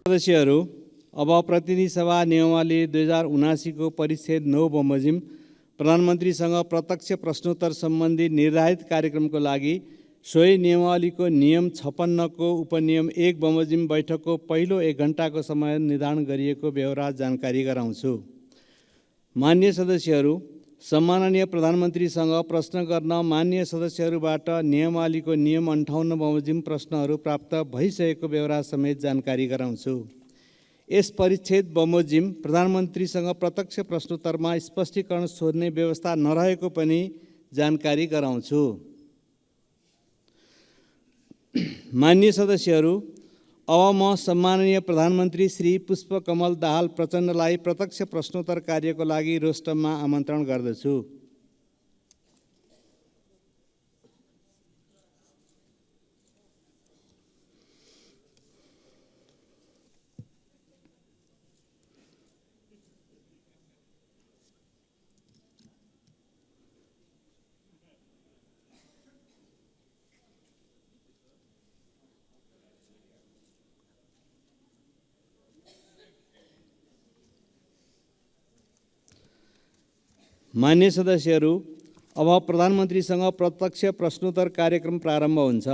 सदस्यहरू, अब प्रतिनिधि सभा नियमावली 2079 को परिच्छेद 9 बमोजिम प्रधानमन्त्रीसँग प्रत्यक्ष प्रश्नोत्तर सम्बन्धी निर्धारित कार्यक्रमको लागि सोही नियमावलीको नियम 56 को उपनियम 1 बमोजिम बैठकको पहिलो 1 घण्टाको समय निर्धारण गरिएको व्यवहार जानकारी गराउँछु। मान्य सदस्यहरू, सम्माननीय प्रधानमन्त्रीसँग प्रश्न गर्न मान्य सदस्यहरूबाट नियमावलीको नियम 58 बमोजिम प्रश्नहरू प्राप्त भइसकेको व्यवहार समेत जानकारी गराउँछु। यस परिच्छेद बमोजिम प्रधानमन्त्रीसँग प्रत्यक्ष प्रश्नोत्तरमा स्पष्टीकरण सोध्ने व्यवस्था नरहेको पनि जानकारी गराउँछु। मान्य सदस्यहरू, अब म सम्माननीय प्रधानमन्त्री श्री पुष्पकमल दाहाल प्रचण्डलाई प्रत्यक्ष प्रश्नोत्तर कार्यको लागि रोस्टममा आमन्त्रण गर्दछु। मान्य सदस्यहरू, अब प्रधानमन्त्रीसँग प्रत्यक्ष प्रश्नोत्तर कार्यक्रम प्रारम्भ हुन्छ।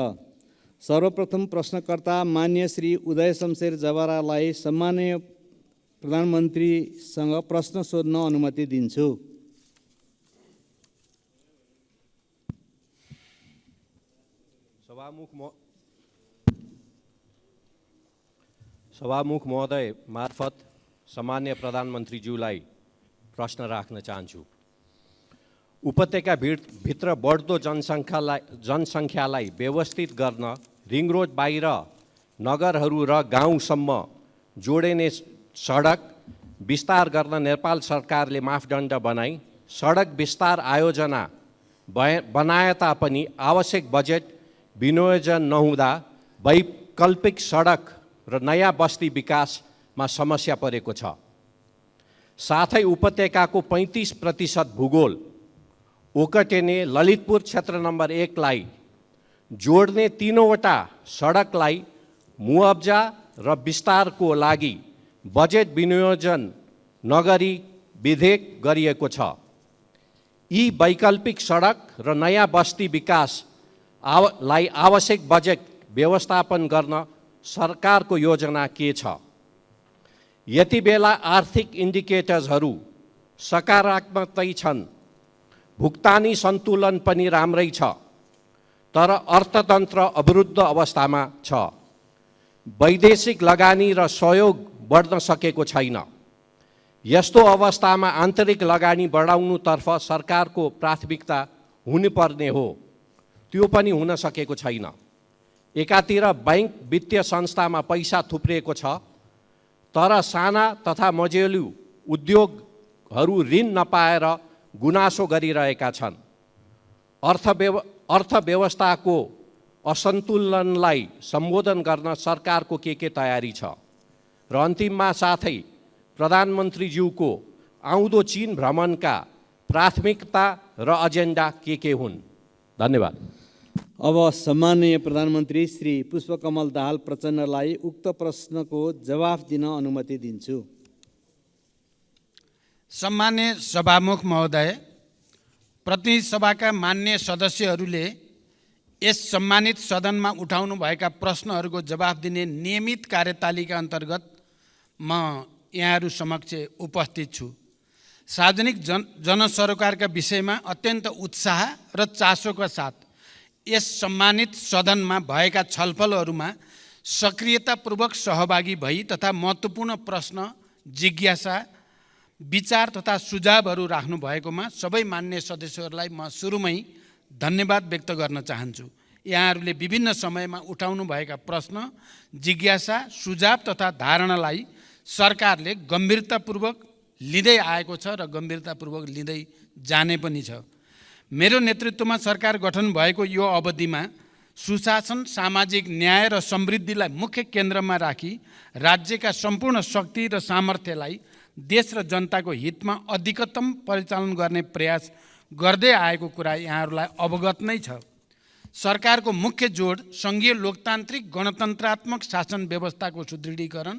सर्वप्रथम प्रश्नकर्ता मान्य श्री उदय शमशेर जवारालाई सम्माननीय प्रधानमन्त्रीसँग प्रश्न सोध्न अनुमति दिन्छु। सभामुख महोदय मार्फत सम्मान्य प्रधानमन्त्रीज्यूलाई प्रश्न राख्न चाहन्छु। उपत्यका भित्र बढ्दो जनसङ्ख्यालाई व्यवस्थित गर्न रिङ रोड बाहिर नगरहरू र गाउँसम्म जोडिने सडक विस्तार गर्न नेपाल सरकारले मापदण्ड बनाई सडक विस्तार आयोजना बनाए तापनि आवश्यक बजेट विनियोजन नहुँदा वैकल्पिक सडक र नयाँ बस्ती विकासमा समस्या परेको छ। साथै उपत्यकाको 35% भूगोल ओकटेने ललितपुर क्षेत्र नम्बर 1 लाई जोड्ने 3वटा सडकलाई मुआब्जा र विस्तारको लागि बजेट विनियोजन नगरी विधेयक गरिएको छ। यी वैकल्पिक सडक र नयाँ बस्ती विकासलाई आवश्यक बजेट व्यवस्थापन गर्न सरकारको योजना के छ? यति बेला आर्थिक इन्डिकेटर्सहरू सकारात्मकै छन्, भुक्तानी सन्तुलन पनि राम्रै छ, तर अर्थतन्त्र अवरुद्ध अवस्थामा छ। वैदेशिक लगानी र सहयोग बढ्न सकेको छैन। यस्तो अवस्थामा आन्तरिक लगानी बढाउनुतर्फ सरकारको प्राथमिकता हुनुपर्ने हो, त्यो पनि हुन सकेको छैन। एकातिर बैंक वित्तीय संस्थामा पैसा थुप्रिएको छ, तर साना तथा मझौले उद्योगहरू ऋण नपाएर गुनासो गरिरहेका छन्। अर्थव्यवस्थाको असन्तुलनलाई सम्बोधन गर्न सरकारको के तयारी छ? र अन्तिममा साथै प्रधानमन्त्रीज्यूको आउँदो चीन भ्रमणका प्राथमिकता र एजेन्डा के हुन्? धन्यवाद। अब सम्माननीय प्रधानमन्त्री श्री पुष्पकमल दाहाल प्रचण्डलाई उक्त प्रश्नको जवाफ दिन अनुमति दिन्छु। सम्मान्य सभामुख महोदय, प्रतिनिधि सभाका मान्य सदस्यहरूले यस सम्मानित सदनमा उठाउनु भएका प्रश्नहरूको जवाफ दिने नियमित कार्यतालिका अन्तर्गत म यहाँहरू समक्ष उपस्थित छु। सार्वजनिक जनसरोकारका विषयमा अत्यन्त उत्साह र चासोका साथ यस सम्मानित सदनमा भएका छलफलहरूमा सक्रियतापूर्वक सहभागी भई तथा महत्त्वपूर्ण प्रश्न, जिज्ञासा, विचार तथा सुझावहरू राख्नु भएकोमा सबै मान्य सदस्यहरूलाई म सुरुमै धन्यवाद व्यक्त गर्न चाहन्छु। यहाँहरूले विभिन्न समयमा उठाउनु भएका प्रश्न, जिज्ञासा, सुझाव तथा धारणालाई सरकारले गम्भीरतापूर्वक लिँदै आएको छ र गम्भीरतापूर्वक लिँदै जाने पनि छ। मेरो नेतृत्वमा सरकार गठन भएको यो अवधिमा सुशासन, सामाजिक न्याय र समृद्धिलाई मुख्य केन्द्रमा राखी राज्यका सम्पूर्ण शक्ति र सामर्थ्यलाई देश र जनताको हितमा अधिकतम परिचालन गर्ने प्रयास गर्दै आएको कुरा यहाँहरूलाई अवगत नै छ। सरकारको मुख्य जोड सङ्घीय लोकतान्त्रिक गणतन्त्रात्मक शासन व्यवस्थाको सुदृढीकरण,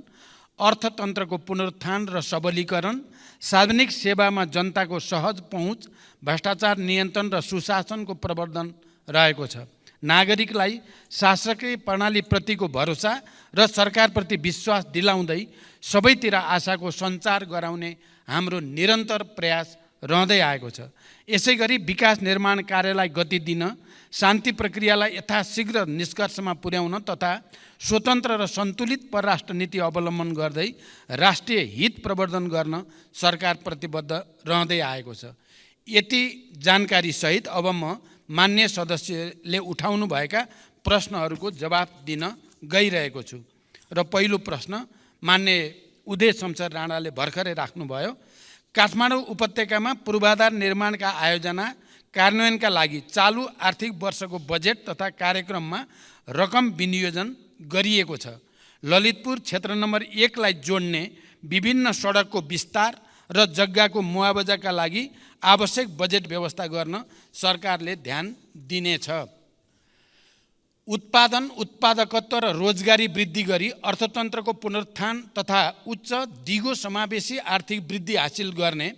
अर्थतन्त्रको पुनरुत्थान र सबलीकरण, सार्वजनिक सेवामा जनताको सहज पहुँच, भ्रष्टाचार नियन्त्रण र सुशासनको प्रवर्धन रहेको छ। नागरिकलाई शासकीय प्रणालीप्रतिको भरोसा र सरकारप्रति विश्वास दिलाउँदै सबैतिर आशाको सञ्चार गराउने हाम्रो निरन्तर प्रयास रहँदै आएको छ। यसै गरी विकास निर्माण कार्यलाई गति दिन, शान्ति प्रक्रियालाई यथाशीघ्र निष्कर्षमा पुर्याउन तथा स्वतन्त्र र सन्तुलित परराष्ट्र नीति अवलम्बन गर्दै राष्ट्रिय हित प्रवर्धन गर्न सरकार प्रतिबद्ध रहँदै आएको छ। यति जानकारी सहित अब म मान्य सदस्यले उठाउनु भएका प्रश्नहरूको जवाफ दिन गइरहेको छु। र पहिलो प्रश्न मान्य उदय शमशेर राणाले भर्खरै राख्नुभयो। काठमाडौँ उपत्यकामा पूर्वाधार निर्माणका आयोजना कार्यान्वयनका लागि चालु आर्थिक वर्षको बजेट तथा कार्यक्रममा रकम विनियोजन गरिएको छ। ललितपुर क्षेत्र नम्बर 1 लाई जोड्ने विभिन्न सडकको विस्तार र जग्गाको मुआवजाका लागि आवश्यक बजेट व्यवस्था गर्न सरकारले ध्यान दिनेछ। उत्पादन, उत्पादकत्व र रोजगारी वृद्धि गरी अर्थतन्त्रको पुनरुत्थान तथा उच्च दिगो समावेशी आर्थिक वृद्धि हासिल गर्ने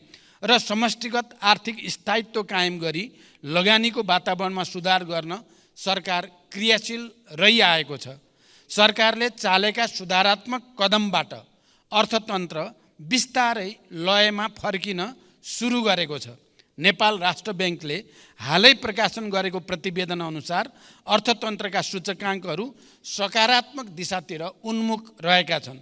र समष्टिगत आर्थिक स्थायित्व कायम गरी लगानीको वातावरणमा सुधार गर्न सरकार क्रियाशील रहिआएको छ। सरकारले चालेका सुधारात्मक कदमबाट अर्थतन्त्र बिस्तारै लयमा फर्किन सुरु गरेको छ। नेपाल राष्ट्र ब्याङ्कले हालै प्रकाशन गरेको प्रतिवेदन अनुसार अर्थतन्त्रका सूचकाङ्कहरू सकारात्मक दिशातिर उन्मुख रहेका छन्।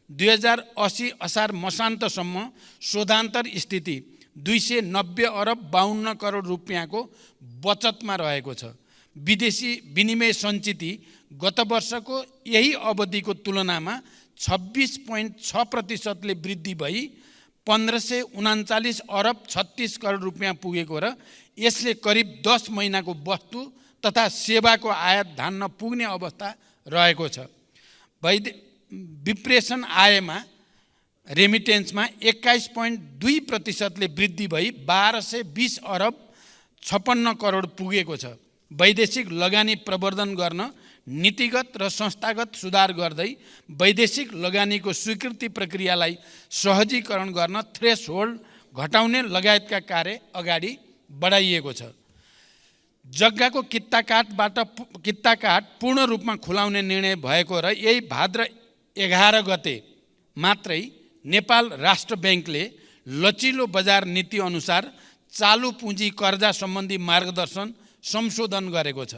2080 असार मसान्तसम्म शोधान्तर स्थिति 290 अरब 52 करोड रुपियाँको बचतमा रहेको छ। विदेशी विनिमय सञ्चिति गत वर्षको यही अवधिको तुलनामा 26.6% वृद्धि भई 1539 अरब 36 करोड रुपियाँ पुगेको र यसले करिब 10 महिनाको वस्तु तथा सेवाको आयात धान्न पुग्ने अवस्था रहेको छ। विप्रेषण आयमा रेमिटेन्समा 21.2% वृद्धि भई 1220 अरब 56 करोड पुगेको छ। वैदेशिक लगानी प्रवर्धन गर्न नीतिगत र संस्थागत सुधार गर्दै वैदेशिक लगानीको स्वीकृति प्रक्रियालाई सहजीकरण गर्न थ्रेसहोल्ड घटाउने लगायतका कार्य अगाडि बढाइएको छ। जग्गाको कित्ताकाट पूर्ण रूपमा खुलाउने निर्णय भएको र यही भाद्र 11 गते मात्रै नेपाल राष्ट्र ब्याङ्कले लचिलो बजार नीति अनुसार चालु पुँजी कर्जा सम्बन्धी मार्गदर्शन संशोधन गरेको छ।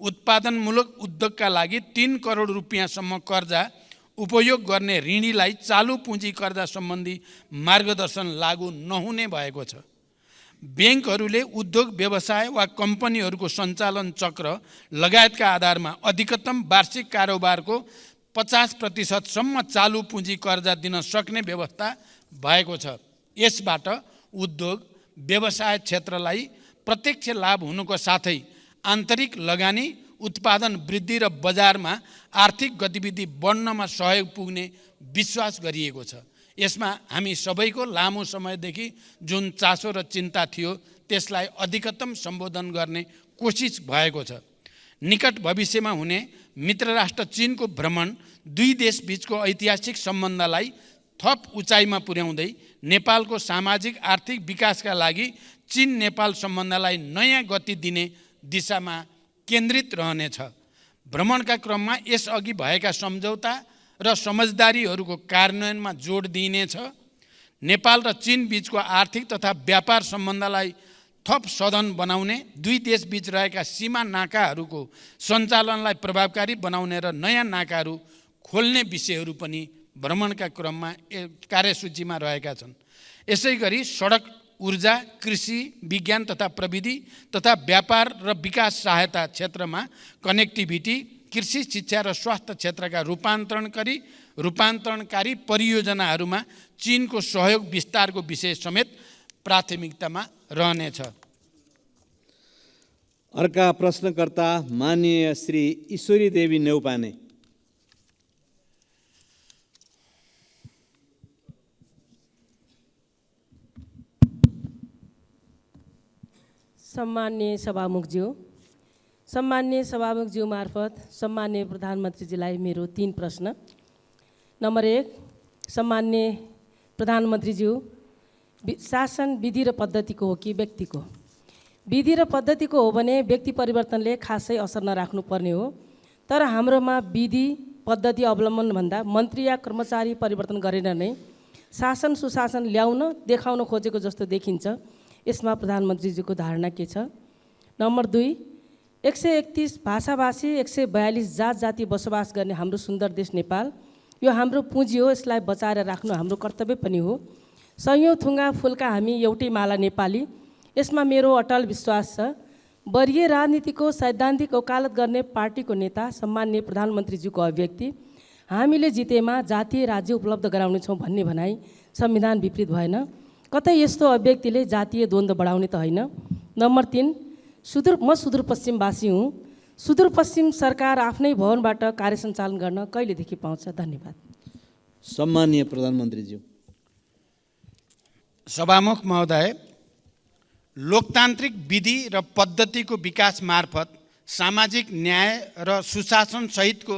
उत्पादनमूलक उद्योगका लागि 3 करोड रुपियाँसम्म कर्जा उपयोग गर्ने ऋणीलाई चालु पुँजी कर्जा सम्बन्धी मार्गदर्शन लागू नहुने भएको छ। ब्याङ्कहरूले उद्योग व्यवसाय वा कम्पनीहरूको सञ्चालन चक्र लगायतका आधारमा अधिकतम वार्षिक कारोबारको 50% सम्म चालु पुँजी कर्जा दिन सक्ने व्यवस्था भएको छ। यसबाट उद्योग व्यवसाय क्षेत्रलाई प्रत्यक्ष लाभ हुनुको साथै आन्तरिक लगानी, उत्पादन वृद्धि र बजारमा आर्थिक गतिविधि बढ्नमा सहयोग पुग्ने विश्वास गरिएको छ। यसमा हामी सबैको लामो समयदेखि जुन चासो र चिन्ता थियो त्यसलाई अधिकतम सम्बोधन गर्ने कोसिस भएको छ। निकट भविष्यमा हुने मित्र राष्ट्र चीनको भ्रमण दुई देशबीचको ऐतिहासिक सम्बन्धलाई थप उचाइमा पुर्याउँदै नेपालको सामाजिक आर्थिक विकासका लागि चीन नेपाल सम्बन्धलाई नयाँ गति दिने दिशामा केन्द्रित रहनेछ। भ्रमणका क्रममा यसअघि भएका सम्झौता र समझदारीहरूको कार्यान्वयनमा जोड दिइनेछ। नेपाल र चीन बीचको आर्थिक तथा व्यापार सम्बन्धलाई थप सधन बनाउने, दुई देशबीच रहेका सीमा नाकाहरूको सञ्चालनलाई प्रभावकारी बनाउने र नयाँ नाकाहरू खोल्ने विषयहरू पनि भ्रमणका क्रममा कार्यसूचीमा रहेका छन्। यसै गरी सडक, ऊर्जा, कृषि, विज्ञान तथा प्रविधि तथा व्यापार र विकास सहायता क्षेत्रमा कनेक्टिभिटी, कृषि, शिक्षा र स्वास्थ्य क्षेत्रका रूपान्तरणकारी परियोजनाहरूमा चीनको सहयोग विस्तारको विषय समेत प्राथमिकतामा रहनेछ। अर्का प्रश्नकर्ता माननीय श्री ईश्वरी देवी नेउपाने। सम्मान्य सभामुखज्यू, सम्मान्य सभामुखज्यू मार्फत सम्मान्य प्रधानमन्त्रीजीलाई मेरो 3 प्रश्न। नम्बर 1, सम्मान्य प्रधानमन्त्रीज्यू, शासन विधि र पद्धतिको हो कि व्यक्तिको? विधि र पद्धतिको हो भने व्यक्ति परिवर्तनले खासै असर नराख्नुपर्ने हो, तर हाम्रोमा विधि पद्धति अवलम्बन भन्दा मन्त्री या कर्मचारी परिवर्तन गरेर नै शासन सुशासन ल्याउन देखाउन खोजेको जस्तो देखिन्छ। यसमा प्रधानमन्त्रीजीको धारणा के छ? नम्बर 2, 131 भाषाभाषी 142 जात जाति बसोबास गर्ने हाम्रो सुन्दर देश नेपाल, यो हाम्रो पुँजी हो, यसलाई बचाएर राख्नु हाम्रो कर्तव्य पनि हो। सयौँ थुङ्गा फुलका हामी एउटै माला नेपाली, यसमा मेरो अटल विश्वास छ। वरिय राजनीतिको सैद्धान्तिक वकालत गर्ने पार्टीको नेता सम्मान्य प्रधानमन्त्रीज्यूको अभिव्यक्ति हामीले जितेमा जातीय राज्य उपलब्ध गराउनेछौँ भन्ने भनाइ संविधान विपरीत भएन? कतै यस्तो अभिव्यक्तिले जातीय द्वन्द्व बढाउने त होइन? नम्बर 3, म सुदूरपश्चिमवासी हुँ। सुदूरपश्चिम सरकार आफ्नै भवनबाट कार्य सञ्चालन गर्न कहिलेदेखि पाउँछ? धन्यवाद। सम्मान्य प्रधानमन्त्रीज्यू। सभामुख महोदय, लोकतान्त्रिक विधि र पद्धतिको विकास मार्फत सामाजिक न्याय र सुशासन सहितको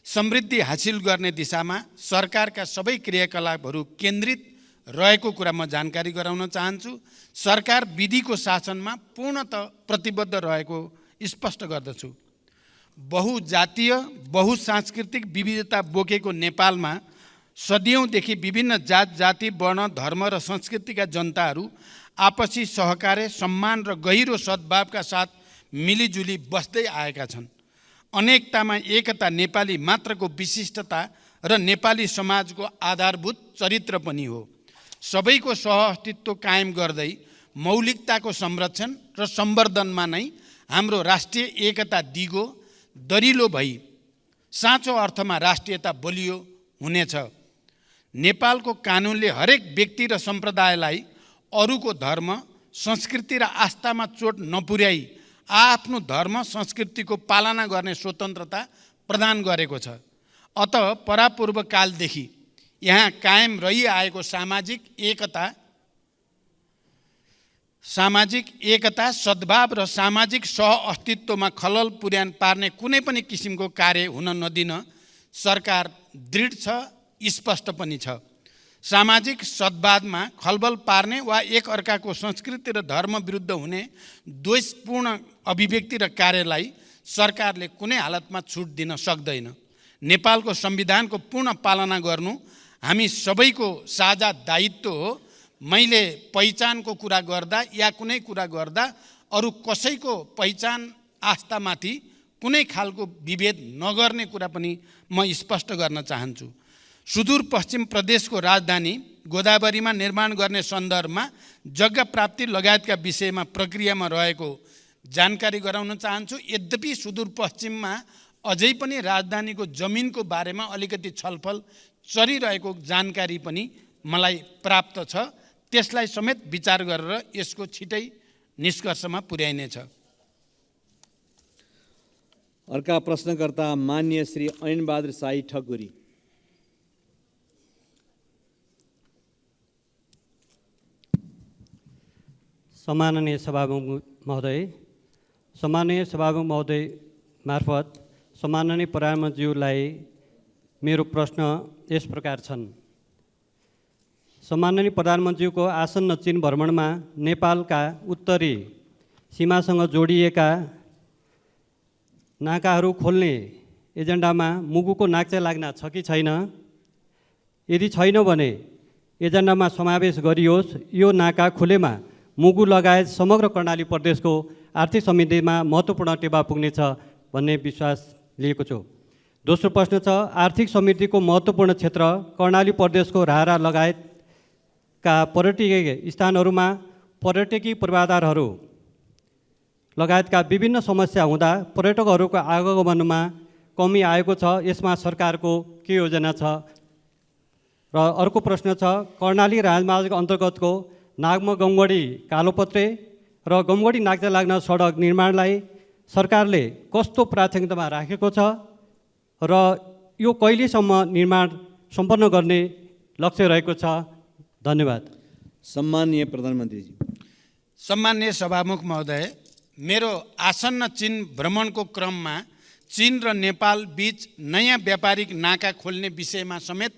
समृद्धि हासिल गर्ने दिशामा सरकारका सबै क्रियाकलापहरू केन्द्रित रहेको कुरा म जानकारी गराउन चाहन्छु। सरकार विधिको शासनमा पूर्णतः प्रतिबद्ध रहेको स्पष्ट गर्दछु। बहुजातीय बहुसांस्कृतिक विविधता बोकेको नेपालमा सदियौँदेखि विभिन्न जात जाति वर्ण धर्म र संस्कृतिका जनताहरू आपसी सहकार्य सम्मान र गहिरो सद्भावका साथ मिलिजुली बस्दै आएका छन्। अनेकतामा एकता नेपाली मात्रको विशिष्टता र नेपाली समाजको आधारभूत चरित्र पनि हो। सबैको सहअस्तित्व कायम गर्दै मौलिकताको संरक्षण र सम्वर्धनमा नै हाम्रो राष्ट्रिय एकता दिगो दरिलो भई साँचो अर्थमा राष्ट्रियता बलियो हुनेछ। नेपालको कानुनले हरेक व्यक्ति र सम्प्रदायलाई अरूको धर्म संस्कृति र आस्थामा चोट नपुर्याई आफ्नो धर्म संस्कृतिको पालना गर्ने स्वतन्त्रता प्रदान गरेको छ। अत परापूर्व कालदेखि यहाँ कायम रहिआएको सामाजिक एकता सद्भाव र सामाजिक सहअस्तित्वमा खलल पार्ने कुनै पनि किसिमको कार्य हुन नदिन सरकार दृढ छ, स्पष्ट पनि छ। सामाजिक सद्भावमा खलबल पार्ने वा एक अर्काको संस्कृति र धर्म विरुद्ध हुने द्वेषपूर्ण अभिव्यक्ति र कार्यलाई सरकारले कुनै हालतमा छुट दिन सक्दैन। नेपालको संविधानको पूर्ण पालना गर्नु हामी सबैको साझा दायित्व हो। मैले पहिचानको कुरा गर्दा या कुनै कुरा गर्दा अरू कसैको पहिचान आस्थामाथि कुनै खालको विभेद नगर्ने कुरा पनि म स्पष्ट गर्न चाहन्छु। सुदूरपश्चिम प्रदेशको राजधानी गोदावरीमा निर्माण गर्ने सन्दर्भमा जग्गा प्राप्ति लगायतका विषयमा प्रक्रियामा रहेको जानकारी गराउन चाहन्छु। यद्यपि सुदूरपश्चिममा अझै पनि राजधानीको जमिनको बारेमा अलिकति छलफल चलिरहेको जानकारी पनि मलाई प्राप्त छ। त्यसलाई समेत विचार गरेर यसको छिटै निष्कर्षमा पुर्याइनेछ। अर्का प्रश्नकर्ता मान्य श्री ऐनबहादुर शाही ठकुरी। सम्माननीय सभामुख महोदय मार्फत सम्माननीय प्रधानमन्त्रीज्यूलाई मेरो प्रश्न यस प्रकार छन्। सम्माननीय प्रधानमन्त्रीको आसन्न चीन भ्रमणमा नेपालका उत्तरी सीमासँग जोडिएका नाकाहरू खोल्ने एजेन्डामा मुगुको नाक चाहिँ लाग्न छ कि छैन? यदि छैन भने एजेन्डामा समावेश गरियोस्। यो नाका खुलेमा मुगु लगायत समग्र कर्णाली प्रदेशको आर्थिक समृद्धिमा महत्त्वपूर्ण टेवा पुग्नेछ भन्ने विश्वास लिएको छु। दोस्रो प्रश्न छ, आर्थिक समृद्धिको महत्त्वपूर्ण क्षेत्र कर्णाली प्रदेशको राहरा लगायतका पर्यटकीय स्थानहरूमा पर्यटकीय पूर्वाधारहरू लगायतका विभिन्न समस्या हुँदा पर्यटकहरूको आगमनमा कमी आएको छ। यसमा सरकारको के योजना छ? र अर्को प्रश्न छ, कर्णाली राजमार्ग अन्तर्गतको नागमा गमगढी कालोपत्रे र गमगढी नाक्चा लाग्न सडक निर्माणलाई सरकारले कस्तो प्राथमिकतामा राखेको छ र यो कहिलेसम्म निर्माण सम्पन्न गर्ने लक्ष्य रहेको छ? धन्यवाद। सम्माननीय प्रधानमन्त्रीजी। सम्माननीय सभामुख महोदय, मेरो आसन्न चीन भ्रमणको क्रममा चीन र नेपाल बीच नयाँ व्यापारिक नाका खोल्ने विषयमा समेत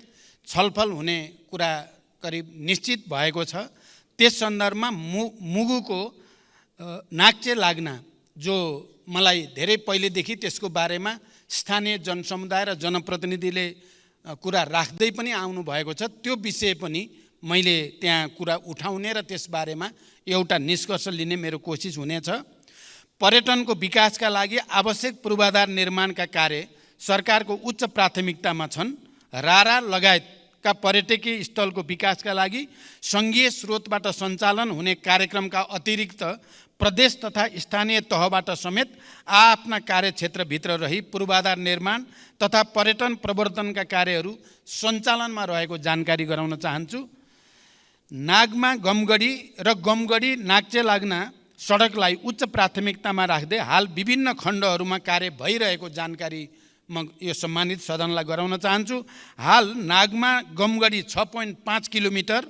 छलफल हुने कुरा करिब निश्चित भएको छ। त्यस सन्दर्भमा मुगुको नाक्चे लाग्ना, जो मलाई धेरै पहिलेदेखि त्यसको बारेमा स्थानीय जनसमुदाय र जनप्रतिनिधिले कुरा राख्दै पनि आउनु भएको छ, त्यो विषय पनि मैले त्यहाँ कुरा उठाउने र त्यसबारेमा एउटा निष्कर्ष लिने मेरो कोसिस हुनेछ। पर्यटनको विकासका लागि आवश्यक पूर्वाधार निर्माणका कार्य सरकारको उच्च प्राथमिकतामा छन्। रारा लगायतका पर्यटकीय स्थलको विकासका लागि सङ्घीय स्रोतबाट सञ्चालन हुने कार्यक्रमका अतिरिक्त प्रदेश तथा स्थानीय तहबाट समेत आफ्ना कार्यक्षेत्रभित्र रही पूर्वाधार निर्माण तथा पर्यटन प्रवर्धनका कार्यहरू सञ्चालनमा रहेको जानकारी गराउन चाहन्छु। नागमा गमगढी र गमगढी नाक्चे लाग्ना सडकलाई उच्च प्राथमिकतामा राख्दै हाल विभिन्न खण्डहरूमा कार्य भइरहेको जानकारी म यो सम्मानित सदनलाई गराउन चाहन्छु। हाल नागमा गमगढी 6.5 किलोमिटर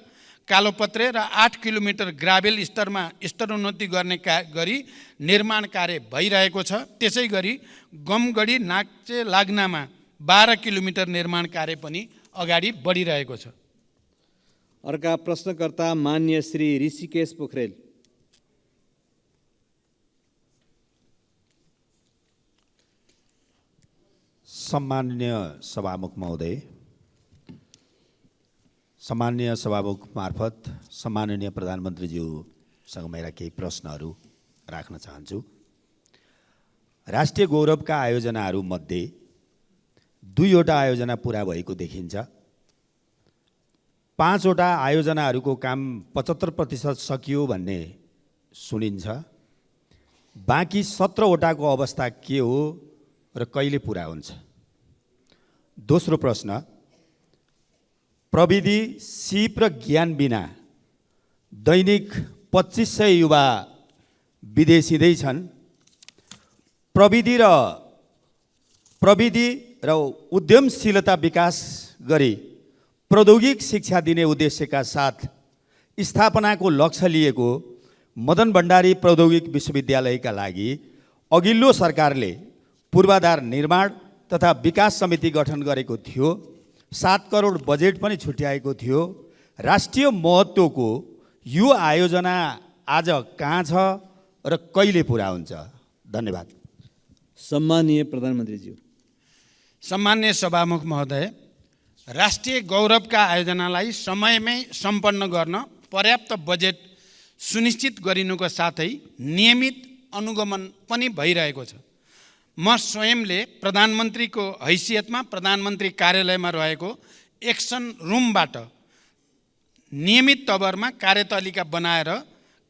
कालोपत्रे र 8 किलोमिटर ग्राभेल स्तरमा स्तरोन्नति गर्ने गरी निर्माण कार्य भइरहेको छ। त्यसै गरी गमगढी नाक्चे लाग्नामा 12 किलोमिटर निर्माण कार्य पनि अगाडि बढिरहेको छ। अर्का प्रश्नकर्ता मान्य श्री ऋषिकेश पोखरेल। सम्माननीय सभामुख महोदय, सम्माननीय सभामुख मार्फत सम्माननीय प्रधानमन्त्रीज्यूसँग मेरा केही प्रश्नहरू राख्न चाहन्छु। राष्ट्रिय गौरवका आयोजनाहरूमध्ये 2वटा आयोजना पुरा भएको देखिन्छ। 5वटा आयोजनाहरूको काम 75% सकियो भन्ने सुनिन्छ। बाँकी 17वटाको अवस्था के हो र कहिले पुरा हुन्छ? दोस्रो प्रश्न, प्रविधि, सिप र ज्ञान बिना दैनिक 2500 युवा विदेशिँदै छन्। प्रविधि र उद्यमशीलता विकास गरी प्रौद्योगिक शिक्षा दिने उद्देश्यका साथ स्थापनाको लक्ष्य लिएको मदन भण्डारी प्रौद्योगिक विश्वविद्यालयका लागि अघिल्लो सरकारले पूर्वाधार निर्माण तथा विकास समिति गठन गरेको थियो। 7 करोड बजेट पनि छुट्याएको थियो। राष्ट्रिय महत्त्वको यो आयोजना आज कहाँ छ र कहिले पुरा हुन्छ? धन्यवाद। सम्मानीय प्रधानमन्त्रीज्यू। सम्मान्य सभामुख महोदय, राष्ट्रिय गौरवका आयोजनालाई समयमै सम्पन्न गर्न पर्याप्त बजेट सुनिश्चित गरिनुको साथै नियमित अनुगमन पनि भइरहेको छ। म स्वयंले प्रधानमन्त्रीको हैसियतमा प्रधानमन्त्री कार्यालयमा रहेको एक्सन रुमबाट नियमित तवरमा कार्यतालिका बनाएर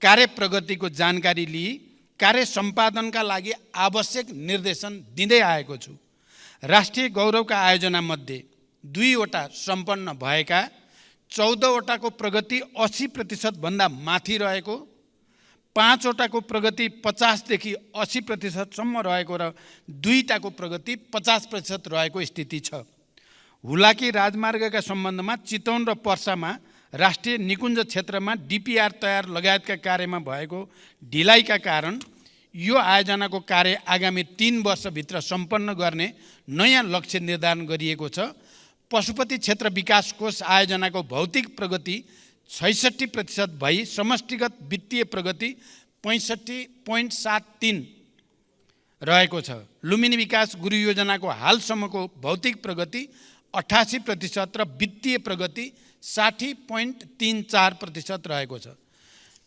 कार्य प्रगतिको जानकारी लिई कार्य सम्पादनका लागि आवश्यक निर्देशन दिँदै आएको छु। राष्ट्रिय गौरवका आयोजनामध्ये 2वटा सम्पन्न भएका, 14वटाको प्रगति 80% भन्दा माथि रहेको, 5वटाको प्रगति 50 देखि 80% सम्म रहेको र 2टाको प्रगति 50% रहेको स्थिति छ। हुलाकी राजमार्गका सम्बन्धमा चितवन र पर्सामा राष्ट्रिय निकुञ्ज क्षेत्रमा डिपिआर तयार लगायतका कार्यमा भएको ढिलाइका कारण यो आयोजनाको कार्य आगामी 3 वर्षभित्र सम्पन्न गर्ने नयाँ लक्ष्य निर्धारण गरिएको छ। पशुपति क्षेत्र विकास कोष आयोजनाको भौतिक प्रगति 66% भई समष्टिगत वित्तीय प्रगति 65.73 रहेको छ। लुम्बिनी विकास गुरु योजनाको हालसम्मको भौतिक प्रगति 88% र वित्तीय प्रगति 60.34% रहेको छ।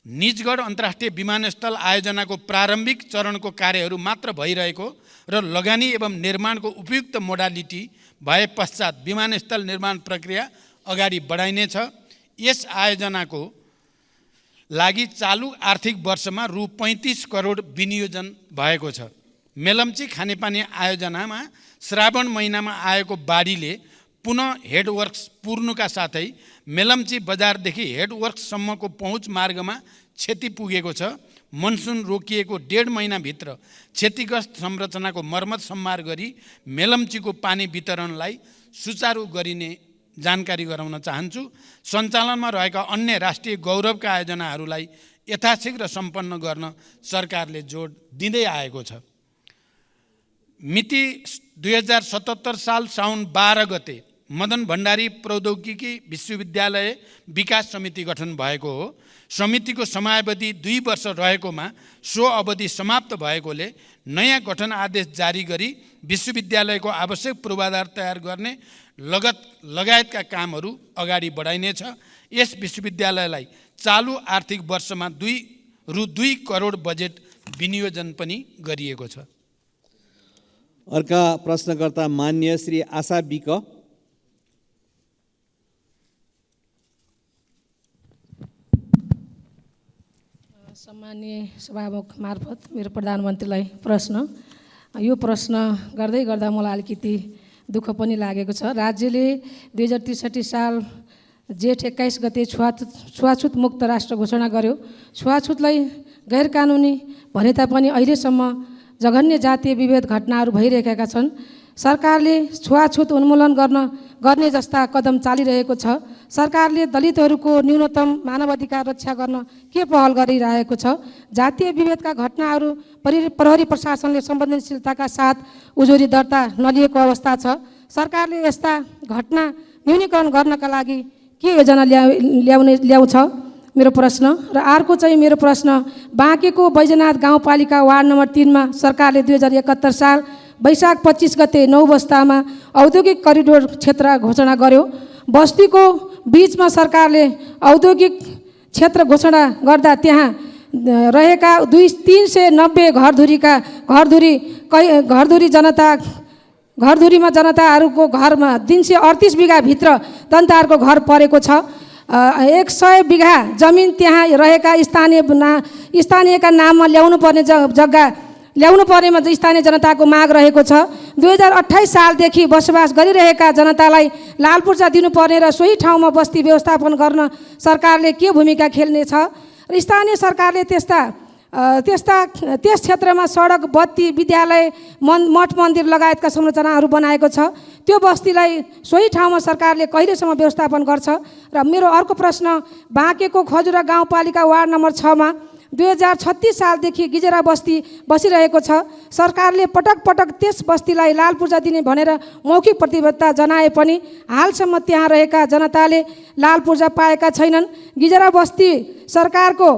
निजगढ अन्तर्राष्ट्रिय विमानस्थल आयोजनाको प्रारम्भिक चरणको कार्यहरू मात्र भइरहेको र लगानी एवं निर्माणको उपयुक्त मोडालिटी भए पश्चात विमानस्थल निर्माण प्रक्रिया अगाडि बढाइनेछ। यस आयोजनाको लागि चालु आर्थिक वर्षमा रु 35 करोड विनियोजन भएको छ। मेलम्ची खानेपानी आयोजनामा श्रावण महिनामा आएको बाढीले पुनः हेडवर्क्स पुर्नुका साथै मेलम्ची बजारदेखि हेडवर्क्ससम्मको पहुँच मार्गमा क्षति पुगेको छ। मनसुन रोकिएको 1.5 महिनाभित्र क्षतिग्रस्त संरचनाको मर्मत सम्मार गरी मेलम्चीको पानी वितरणलाई सुचारू गरिने जानकारी गराउन चाहन्छु। सञ्चालनमा रहेका अन्य राष्ट्रिय गौरवका आयोजनाहरूलाई यथाशीघ्र सम्पन्न गर्न सरकारले जोड दिँदै आएको छ। मिति 2077 साल साउन 12 गते मदन भण्डारी प्रौद्योगिकी विश्वविद्यालय विकास समिति गठन भएको हो। समितिको समयावधि 2 वर्ष रहेकोमा सो अवधि समाप्त भएकोले नयाँ गठन आदेश जारी गरी विश्वविद्यालयको आवश्यक पूर्वाधार तयार गर्ने लगायतका कामहरू अगाडि बढाइनेछ। यस विश्वविद्यालयलाई चालु आर्थिक वर्षमा रु 2 करोड बजेट विनियोजन पनि गरिएको छ। अर्का प्रश्नकर्ता मान्य श्री आशा विक। सम्माननीय सभामुख मार्फत मेरो प्रधानमन्त्रीलाई प्रश्न, यो प्रश्न गर्दै गर्दा मलाई अलिकति दुःख पनि लागेको छ। राज्यले 2063 साल जेठ 21 गते छुवाछुत मुक्त राष्ट्र घोषणा गर्यो। छुवाछुतलाई गैर कानुनी भने तापनि अहिलेसम्म जघन्य जातीय विभेद घटनाहरू भइरहेका छन्। सरकारले छुवाछुत उन्मूलन गर्ने जस्ता कदम चालिरहेको छ। सरकारले दलितहरूको न्यूनतम मानवाधिकार रक्षा गर्न के पहल गरिरहेको छ? जातीय विभेदका घटनाहरू प्रहरी प्रशासनले संवेदनशीलताका साथ उजुरी दर्ता नलिएको अवस्था छ। सरकारले यस्ता घटना न्यूनीकरण गर्नका लागि के योजना ल्याउँछ? मेरो प्रश्न। र अर्को चाहिँ मेरो प्रश्न, बाँकेको बैजनाथ गाउँपालिका वार्ड नम्बर 3 मा सरकारले 2071 साल वैशाख 25 गते 9 बस्तामा औद्योगिक करिडोर क्षेत्र घोषणा गर्यो। बस्तीको बीचमा सरकारले औद्योगिक क्षेत्र घोषणा गर्दा त्यहाँ रहेका 390 घरधुरीमा जनताहरूको घरमा 338 बिघा भित्र जनताहरूको घर परेको छ। 100 बिघा जमिन त्यहाँ रहेका स्थानीयका नाममा ल्याउनु पर्नेमा स्थानीय जनताको माग रहेको छ। 2028 सालदेखि बसोबास गरिरहेका जनतालाई लाल पूर्जा दिनुपर्ने र सोही ठाउँमा बस्ती व्यवस्थापन गर्न सरकारले के भूमिका खेल्नेछ? र स्थानीय सरकारले त्यस क्षेत्रमा सडक, बत्ती, विद्यालय, मठ मन्दिर लगायतका संरचनाहरू बनाएको छ। त्यो बस्तीलाई सोही ठाउँमा सरकारले कहिलेसम्म व्यवस्थापन गर्छ? र मेरो अर्को प्रश्न, बाँकेको खजुरा गाउँपालिका वार्ड नम्बर 6 मा 2036 सालदेखि गिजेरा बस्ती बसिरहेको छ। सरकारले पटक पटक त्यस बस्तीलाई लाल पूर्जा दिने भनेर मौखिक प्रतिबद्धता जनाए पनि हालसम्म त्यहाँ रहेका जनताले लाल पूर्जा पाएका छैनन्। गिजेरा बस्ती सरकारको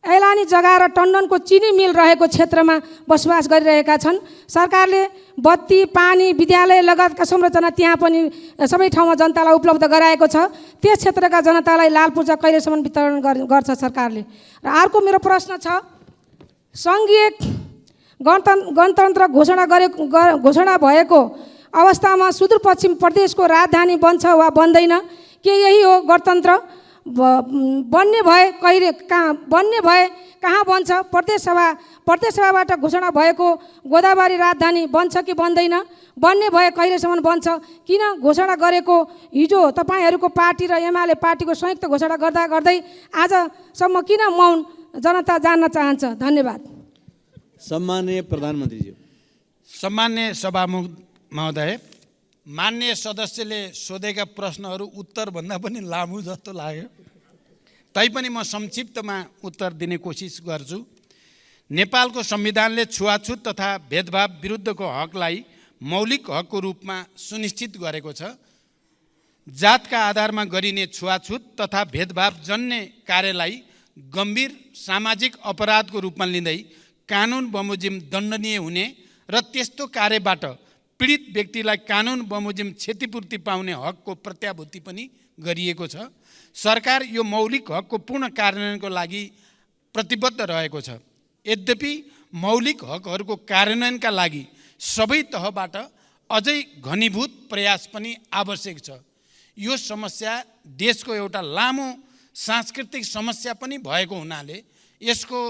ऐलानी जग्गा र टन्डनको चिनी मिल रहेको क्षेत्रमा बसोबास गरिरहेका छन्। सरकारले बत्ती, पानी, विद्यालय लगायतका संरचना त्यहाँ पनि सबै ठाउँमा जनतालाई उपलब्ध गराएको छ। त्यस क्षेत्रका जनतालाई लाल पूर्जा कहिलेसम्म वितरण गर्छ सरकारले? र अर्को मेरो प्रश्न छ, सङ्घीय गणतन्त्र घोषणा भएको अवस्थामा सुदूरपश्चिम प्रदेशको राजधानी बन्छ वा बन्दैन? के यही हो गणतन्त्र? बन्ने भए कहाँ बन्छ? प्रदेशसभाबाट घोषणा भएको गोदावरी राजधानी बन्छ कि बन्दैन? बन्ने भए कहिलेसम्म बन्छ? किन घोषणा गरेको हिजो तपाईँहरूको पार्टी र एमाले पार्टीको संयुक्त घोषणा गर्दै आजसम्म किन मौन? जनता जान्न चाहन्छ। धन्यवाद। सम्माननीय प्रधानमन्त्रीज्यू। सम्मान्य सभामुख महोदय, मान्य सदस्यले सोधेका प्रश्नहरू उत्तरभन्दा पनि लामो जस्तो लाग्यो। तैपनि म संक्षिप्तमा उत्तर दिने कोसिस गर्छु। नेपालको संविधानले छुवाछुत तथा भेदभाव विरुद्धको हकलाई मौलिक हकको रूपमा सुनिश्चित गरेको छ। जातका आधारमा गरिने छुवाछुत तथा भेदभाव जन्य कार्यलाई गम्भीर सामाजिक अपराधको रूपमा लिँदै कानुन बमोजिम दण्डनीय हुने र त्यस्तो कार्यबाट पीडित व्यक्तिलाई कानुन बमोजिम क्षतिपूर्ति पाउने हकको प्रत्याभूति पनि गरिएको छ। सरकार यो मौलिक हकको पूर्ण कार्यान्वयनको लागि प्रतिबद्ध रहेको छ। यद्यपि मौलिक हकहरूको कार्यान्वयनका लागि सबै तहबाट अझै घनीभूत प्रयास पनि आवश्यक छ। यो समस्या देशको एउटा लामो सांस्कृतिक समस्या पनि भएको हुनाले यसको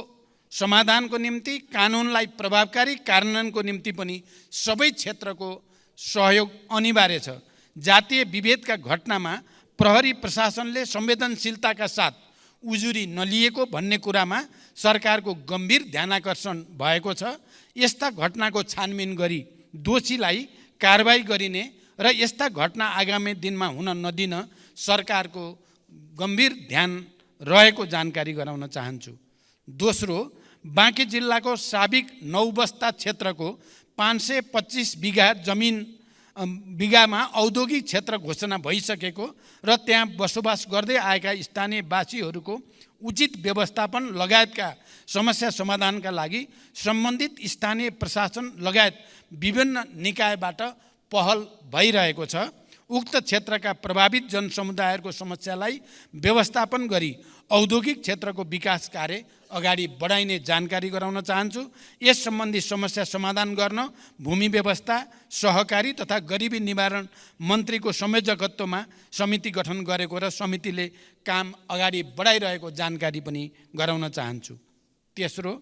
समाधानको निम्ति कानुनलाई प्रभावकारी कार्यान्वयनको निम्ति पनि सबै क्षेत्रको सहयोग अनिवार्य छ। जातीय विभेदका घटनामा प्रहरी प्रशासनले संवेदनशीलताका साथ उजुरी नलिएको भन्ने कुरामा सरकारको गम्भीर ध्यानाकर्षण भएको छ। यस्ता घटनाको छानबिन गरी दोषीलाई कारबाही गरिने र यस्ता घटना आगामी दिनमा हुन नदिन सरकारको गम्भीर ध्यान रहेको जानकारी गराउन चाहन्छु। दोस्रो, बाँकी जिल्लाको साबिक नौबस्ता क्षेत्रको 525 बिघामा औद्योगिक क्षेत्र घोषणा भइसकेको र त्यहाँ बसोबास गर्दै आएका स्थानीयवासीहरूको उचित व्यवस्थापन लगायतका समस्या समाधानका लागि सम्बन्धित स्थानीय प्रशासन लगायत विभिन्न निकायबाट पहल भइरहेको छ। उक्त क्षेत्रका प्रभावित जनसमुदायहरूको समस्यालाई व्यवस्थापन गरी औद्योगिक क्षेत्रको विकास कार्य अगाडि बढाइने जानकारी गराउन चाहन्छु। यस सम्बन्धी समस्या समाधान गर्न भूमि व्यवस्था, सहकारी तथा गरिबी निवारण मन्त्रीको संयोजकत्वमा समिति गठन गरेको र समितिले काम अगाडि बढाइरहेको जानकारी पनि गराउन चाहन्छु। तेस्रो,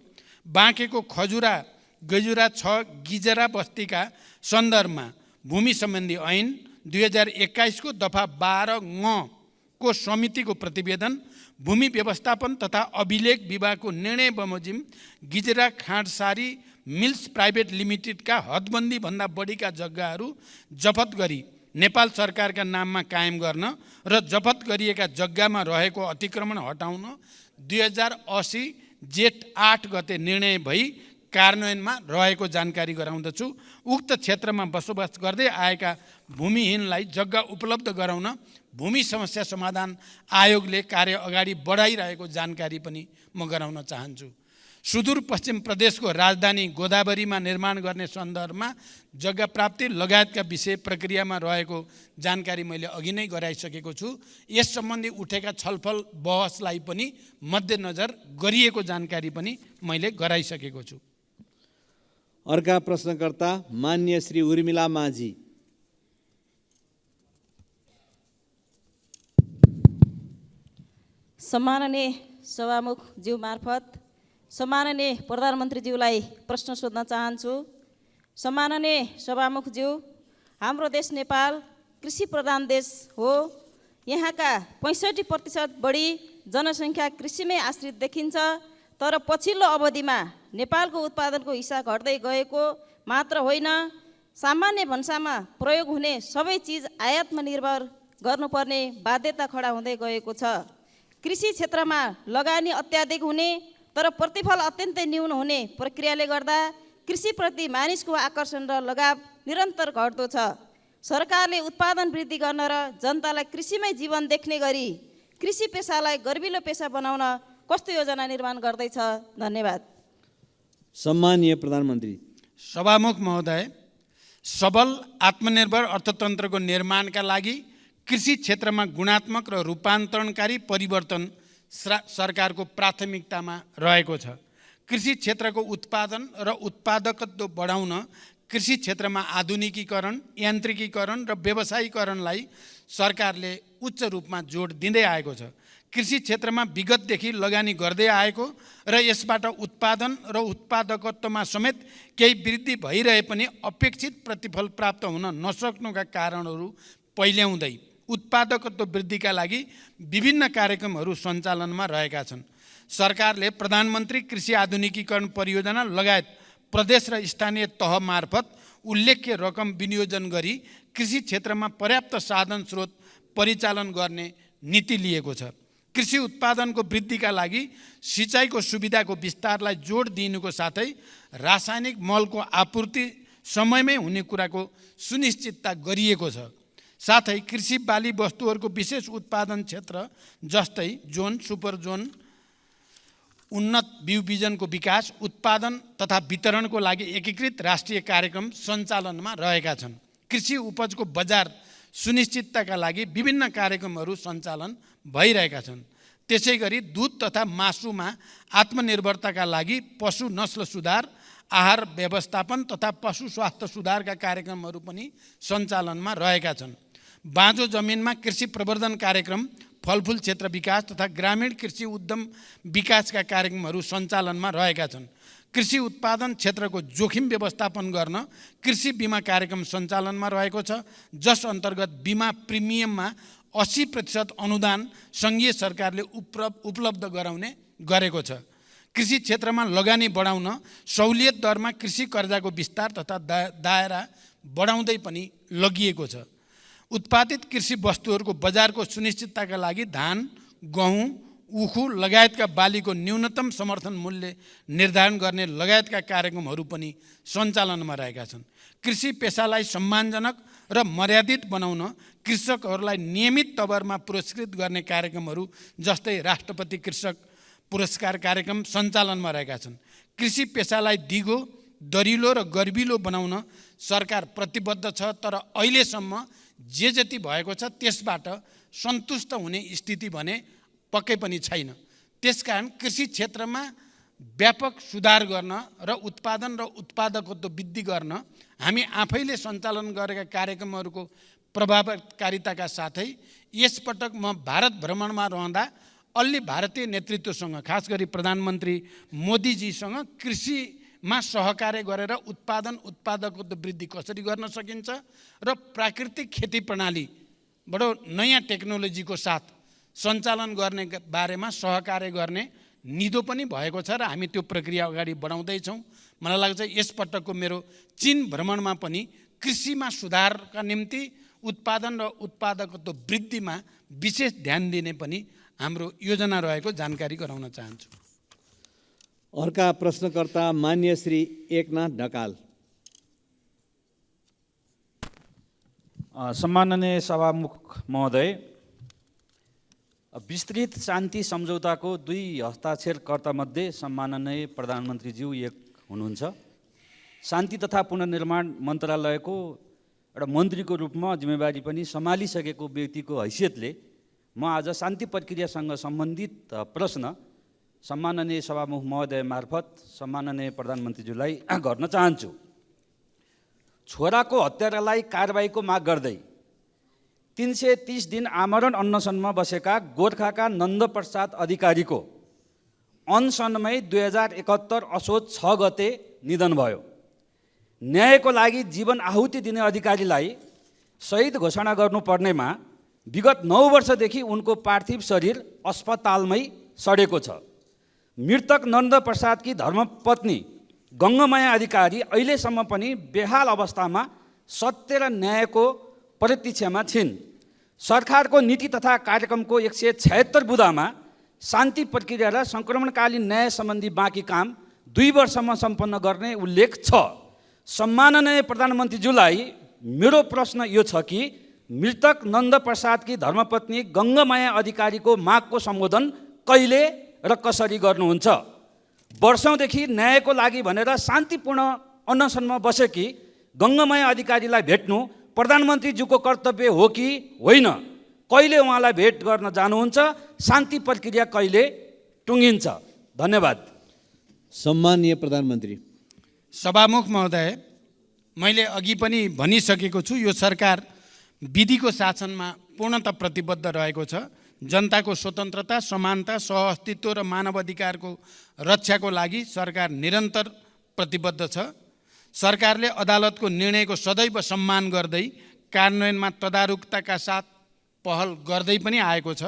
बाँकेको खजुरा गजुरा 6 गिजरा बस्तीका सन्दर्भमा भूमि सम्बन्धी ऐन 2021 को दफा 12 ङ को समितिको प्रतिवेदन, भूमि व्यवस्थापन तथा अभिलेख विभागको निर्णय बमोजिम गिजरा खाँडसारी मिल्स प्राइभेट लिमिटेडका हदबन्दी भन्दा बढीका जग्गाहरू जफत गरी नेपाल सरकारका नाममा कायम गर्न र जफत गरिएका जग्गामा रहेको अतिक्रमण हटाउन 2080 जेठ 8 गते निर्णय भई कार्यान्वयनमा रहेको जानकारी गराउँदछु। उक्त क्षेत्रमा बसोबास गर्दै आएका भूमिहीनलाई जग्गा उपलब्ध गराउन भूमि समस्या समाधान आयोगले कार्य अगाडि बढाइरहेको जानकारी पनि म गराउन चाहन्छु। सुदूरपश्चिम प्रदेशको राजधानी गोदावरीमा निर्माण गर्ने सन्दर्भमा जग्गा प्राप्ति लगायतका विषय प्रक्रियामा रहेको जानकारी मैले अघि नै गराइसकेको छु। यस सम्बन्धी उठेका छलफल बहसलाई पनि मध्यनजर गरिएको जानकारी पनि मैले गराइसकेको छु। अर्का प्रश्नकर्ता मान्य श्री उर्मिला माझी। सम्माननीय सभामुख ज्यू मार्फत सम्माननीय प्रधानमन्त्रीज्यूलाई प्रश्न सोध्न चाहन्छु। सम्माननीय सभामुख ज्यू, हाम्रो देश नेपाल कृषि प्रधान देश हो। यहाँका 65% बढी जनसङ्ख्या कृषिमै आश्रित देखिन्छ। तर पछिल्लो अवधिमा नेपालको उत्पादनको हिस्सा घट्दै गएको मात्र होइन, सामान्य भन्सामा प्रयोग हुने सबै चिज आयातमा निर्भर गर्नुपर्ने बाध्यता खडा हुँदै गएको छ। कृषि क्षेत्रमा लगानी अत्याधिक हुने तर प्रतिफल अत्यन्तै न्यून हुने प्रक्रियाले गर्दा कृषिप्रति मानिसको आकर्षण र लगाव निरन्तर घट्दो छ। सरकारले उत्पादन वृद्धि गर्न र जनतालाई कृषिमै जीवन देख्ने गरी कृषि पेसालाई गर्विलो पेसा बनाउन कस्तो योजना निर्माण गर्दैछ? धन्यवाद। सम्मानीय प्रधानमन्त्री। सभामुख महोदय, सबल आत्मनिर्भर अर्थतन्त्रको निर्माणका लागि कृषि क्षेत्रमा गुणात्मक र रूपान्तरणकारी परिवर्तन सरकारको प्राथमिकतामा रहेको छ। कृषि क्षेत्रको उत्पादन र उत्पादकत्व बढाउन कृषि क्षेत्रमा आधुनिकीकरण, यान्त्रिकीकरण र व्यवसायीकरणलाई सरकारले उच्च रूपमा जोड दिँदै आएको छ। कृषि क्षेत्रमा विगतदेखि लगानी गर्दै आएको र यसबाट उत्पादन र उत्पादकत्वमा समेत केही वृद्धि भइरहे पनि अपेक्षित प्रतिफल प्राप्त हुन नसक्नुका कारणहरू पहिल्याउँदै उत्पादकत्व वृद्धिका लागि विभिन्न कार्यक्रमहरू सञ्चालनमा रहेका छन्। सरकारले प्रधानमन्त्री कृषि आधुनिकीकरण परियोजना लगायत प्रदेश र स्थानीय तह मार्फत उल्लेख्य रकम विनियोजन गरी कृषि क्षेत्रमा पर्याप्त साधन स्रोत परिचालन गर्ने नीति लिएको छ। कृषि उत्पादनको वृद्धिका लागि सिँचाइको सुविधाको विस्तारलाई जोड दिनुको साथै रासायनिक मलको आपूर्ति समयमै हुने कुराको सुनिश्चितता गरिएको छ। साथै कृषि बाली वस्तुहरूको विशेष उत्पादन क्षेत्र जस्तै जोन, सुपर जोन, उन्नत बिउ बिजनको विकास, उत्पादन तथा वितरणको लागि एकीकृत राष्ट्रिय कार्यक्रम सञ्चालनमा रहेका छन्। कृषि उपजको बजार सुनिश्चितताका लागि विभिन्न कार्यक्रमहरू सञ्चालन भइरहेका छन्। त्यसै गरी दुध तथा मासुमा आत्मनिर्भरताका लागि पशु नस्ल सुधार, आहार व्यवस्थापन तथा पशु स्वास्थ्य सुधारका कार्यक्रमहरू पनि सञ्चालनमा रहेका छन्। बाँझो जमिनमा कृषि प्रवर्धन कार्यक्रम, फलफुल क्षेत्र विकास तथा ग्रामीण कृषि उद्यम विकासका कार्यक्रमहरू सञ्चालनमा रहेका छन्। कृषि उत्पादन क्षेत्रको जोखिम व्यवस्थापन गर्न कृषि बिमा कार्यक्रम सञ्चालनमा रहेको छ, जस अन्तर्गत बिमा प्रिमियममा 80% अनुदान सङ्घीय सरकारले उपलब्ध गराउने गरेको छ। कृषि क्षेत्रमा लगानी बढाउन सहुलियत दरमा कृषि कर्जाको विस्तार तथा दायरा बढाउँदै पनि लगिएको छ। उत्पादित कृषि वस्तुहरूको बजारको सुनिश्चितताका लागि धान, गहुँ, उखु लगायतका बालीको न्यूनतम समर्थन मूल्य निर्धारण गर्ने लगायतका कार्यक्रमहरू पनि सञ्चालनमा रहेका छन्। कृषि पेसालाई सम्मानजनक र मर्यादित बनाउन कृषकहरूलाई नियमित तवरमा पुरस्कृत गर्ने कार्यक्रमहरू जस्तै राष्ट्रपति कृषक पुरस्कार कार्यक्रम सञ्चालनमा रहेका छन्। कृषि पेसालाई दिगो, दरिलो र गर्विलो बनाउन सरकार प्रतिबद्ध छ, तर अहिलेसम्म जे जति भएको छ त्यसबाट सन्तुष्ट हुने स्थिति भने पक्कै पनि छैन। त्यसकारण कृषि क्षेत्रमा व्यापक सुधार गर्न र उत्पादन र उत्पादकत्व वृद्धि गर्न हामी आफैले सञ्चालन गरेका कार्यक्रमहरूको प्रभावकारिताका साथै यसपटक म भारत भ्रमणमा रहँदा अलि भारतीय नेतृत्वसँग, खास गरी प्रधानमन्त्री मोदीजीसँग कृषिमा सहकार्य गरेर उत्पादकत्व वृद्धि कसरी गर्न सकिन्छ र प्राकृतिक खेती प्रणाली बडो नयाँ टेक्नोलोजीको साथ सञ्चालन गर्ने बारेमा सहकार्य गर्ने निधो पनि भएको छ र हामी त्यो प्रक्रिया अगाडि बढाउँदैछौँ। मलाई लाग्छ यसपटकको मेरो चीन भ्रमणमा पनि कृषिमा सुधारका निम्ति उत्पादन र उत्पादकत्व वृद्धिमा विशेष ध्यान दिने पनि हाम्रो योजना रहेको जानकारी गराउन चाहन्छु। अर्का प्रश्नकर्ता मान्य श्री एकनाथ ढकाल। सम्माननीय सभामुख महोदय, विस्तृत शान्ति सम्झौताको 2 हस्ताक्षरकर्तामध्ये सम्माननीय प्रधानमन्त्रीज्यू एक हुनुहुन्छ। शान्ति तथा पुनर्निर्माण मन्त्रालयको एउटा मन्त्रीको रूपमा जिम्मेवारी पनि सम्हालिसकेको व्यक्तिको हैसियतले म आज शान्ति प्रक्रियासँग सम्बन्धित प्रश्न सम्माननीय सभामुख महोदय मार्फत सम्माननीय प्रधानमन्त्रीज्यूलाई गर्न चाहन्छु। छोराको हत्यारालाई कारबाहीको माग गर्दै 330 दिन आमरण अनसनमा बसेका गोर्खाका नन्दप्रसाद अधिकारीको अनसनमै 2071 असोज 6 गते निधन भयो। न्यायको लागि जीवन आहुति दिने अधिकारीलाई शहीद घोषणा गर्नुपर्नेमा विगत 9 वर्षदेखि उनको पार्थिव शरीर अस्पतालमै सडेको छ। मृतक नन्दप्रसादकी धर्मपत्नी गङ्गमाया अधिकारी अहिलेसम्म पनि बेहाल अवस्थामा सत्य र न्यायको प्रतीक्षामा छिन्। सरकारको नीति तथा कार्यक्रमको 176 बुँदामा शान्ति प्रक्रिया र सङ्क्रमणकालीन न्याय सम्बन्धी बाँकी काम 2 वर्षमा सम्पन्न गर्ने उल्लेख छ। सम्माननीय प्रधानमन्त्रीज्यूलाई मेरो प्रश्न यो छ कि मृतक नन्दप्रसादकी धर्मपत्नी गङ्गमाया अधिकारीको मागको सम्बोधन कहिले र कसरी गर्नुहुन्छ? वर्षौँदेखि न्यायको लागि भनेर शान्तिपूर्ण अनसनमा बसेकी गङ्गमाया अधिकारीलाई भेट्नु प्रधानमन्त्रीज्यूको कर्तव्य हो कि होइन? कहिले उहाँलाई भेट गर्न जानुहुन्छ? शान्ति प्रक्रिया कहिले टुङ्गिन्छ? धन्यवाद। सम्माननीय प्रधानमन्त्री। सभामुख महोदय, मैले अघि पनि भनिसकेको छु, यो सरकार विधिको शासनमा पूर्णतः प्रतिबद्ध रहेको छ। जनताको स्वतन्त्रता, समानता, सहअस्तित्व र मानव अधिकारको रक्षाको लागि सरकार निरन्तर प्रतिबद्ध छ। सरकारले अदालतको निर्णयको सदैव सम्मान गर्दै कार्यान्वयनमा तदारुकताका साथ पहल गर्दै पनि आएको छ।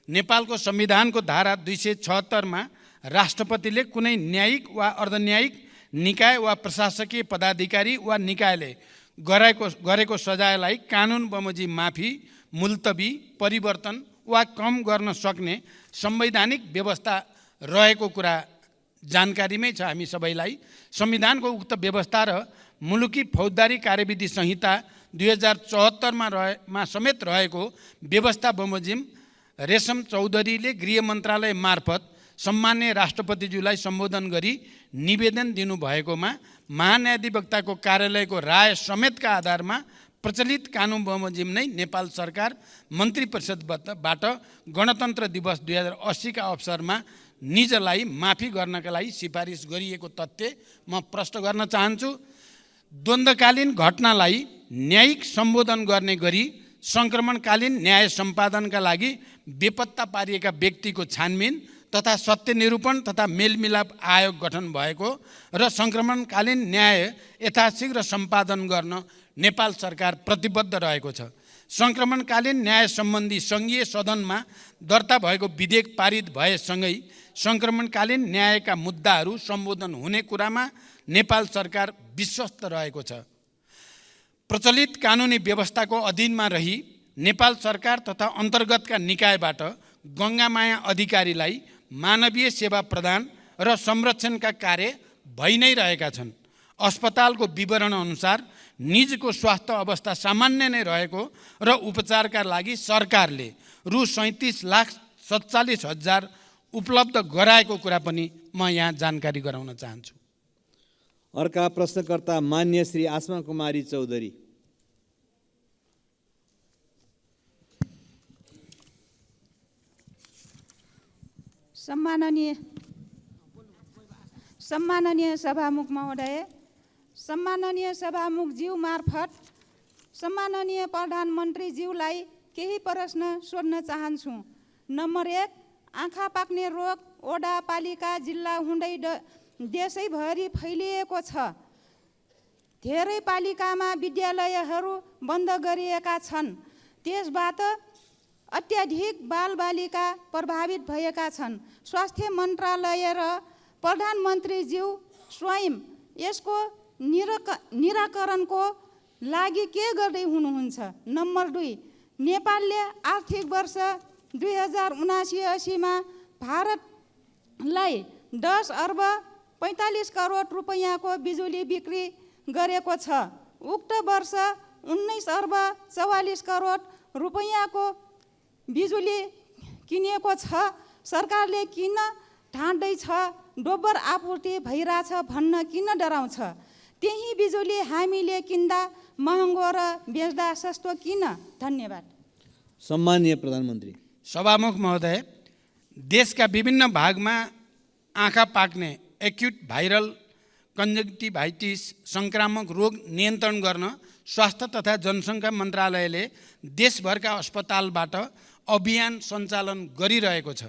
नेपालको संविधानको धारा 276 राष्ट्रपतिले कुनै न्यायिक वा अर्धन्यायिक निकाय वा प्रशासकीय पदाधिकारी वा निकायले गरेको सजायलाई कानुन बमोजिम माफी, मुल्तवी, परिवर्तन वा कम गर्न सक्ने संवैधानिक व्यवस्था रहेको कुरा जानकारीमै छ हामी सबैलाई। संविधानको उक्त व्यवस्था र मुलुकी फौजदारी कार्यविधि संहिता 2074 मा समेत रहेको व्यवस्था बमोजिम रेशम चौधरीले गृह मन्त्रालय मार्फत सम्मान्य राष्ट्रपतिज्यूलाई सम्बोधन गरी निवेदन दिनुभएकोमा महान्यायाधिवक्ताको कार्यालयको राय समेतका आधारमा प्रचलित कानुन बमोजिम नै नेपाल सरकार मन्त्री परिषदबाट गणतन्त्र दिवस 2080 का अवसरमा निजलाई माफी गर्नका लागि सिफारिस गरिएको तथ्य म प्रश्न गर्न चाहन्छु। द्वन्द्वकालीन घटनालाई न्यायिक सम्बोधन गर्ने गरी सङ्क्रमणकालीन न्याय सम्पादनका लागि बेपत्ता पारिएका व्यक्तिको छानबिन तथा सत्य निरूपण तथा मेलमिलाप आयोग गठन भएको र सङ्क्रमणकालीन न्याय यथाशीघ्र सम्पादन गर्न नेपाल सरकार प्रतिबद्ध रहेको छ। सङ्क्रमणकालीन न्याय सम्बन्धी सङ्घीय सदनमा दर्ता भएको विधेयक पारित भएसँगै सङ्क्रमणकालीन न्यायका मुद्दाहरू सम्बोधन हुने कुरामा नेपाल सरकार विश्वस्त रहेको छ। प्रचलित कानुनी व्यवस्थाको अधीनमा रही नेपाल सरकार तथा अन्तर्गतका निकायबाट गङ्गामाया अधिकारीलाई मानवीय सेवा प्रदान र संरक्षणका कार्य भइ नै रहेका छन्। अस्पतालको विवरण अनुसार निजको स्वास्थ्य अवस्था सामान्य नै रहेको र उपचारका लागि सरकारले रु 37,47,000 उपलब्ध गराएको कुरा पनि म यहाँ जानकारी गराउन चाहन्छु। अर्का प्रश्नकर्ता मान्य श्री आसमा कुमारी चौधरी। सम्माननीय सभामुख महोदय, सम्माननीय सभामुखज्यू मार्फत सम्माननीय प्रधानमन्त्रीज्यूलाई केही प्रश्न सोध्न चाहन्छु। नम्बर 1, आँखा पाक्ने रोग ओडा पालिका जिल्ला हुँदै देशैभरि फैलिएको छ। धेरै पालिकामा विद्यालयहरू बन्द गरिएका छन्। त्यसबाट अत्याधिक बालबालिका प्रभावित भएका छन्। स्वास्थ्य मन्त्रालय र प्रधानमन्त्रीज्यू स्वयं यसको निराकरणको लागि के गर्दै हुनुहुन्छ? नम्बर 2, नेपालले आर्थिक वर्ष 2079-80 मा भारतलाई 10 अर्ब 45 करोड रुपैयाँको बिजुली बिक्री गरेको छ। उक्त वर्ष 19 अर्ब 44 करोड रुपैयाँको बिजुली किनेको छ। सरकारले किन ठान्दैछ दोब्बर आपूर्ति भइरहेछ भन्न किन डराउँछ? त्यही बिजुली हामीले किन्दा महँगो र बेच्दा सस्तो किन? धन्यवाद। सम्माननीय प्रधानमन्त्री। सभामुख महोदय, देशका विभिन्न भागमा आँखा पाक्ने एक्युट भाइरल कन्जक्टिभाइटिस संक्रामक रोग नियन्त्रण गर्न स्वास्थ्य तथा जनसङ्ख्या मन्त्रालयले देशभरका अस्पतालबाट अभियान सञ्चालन गरिरहेको छ।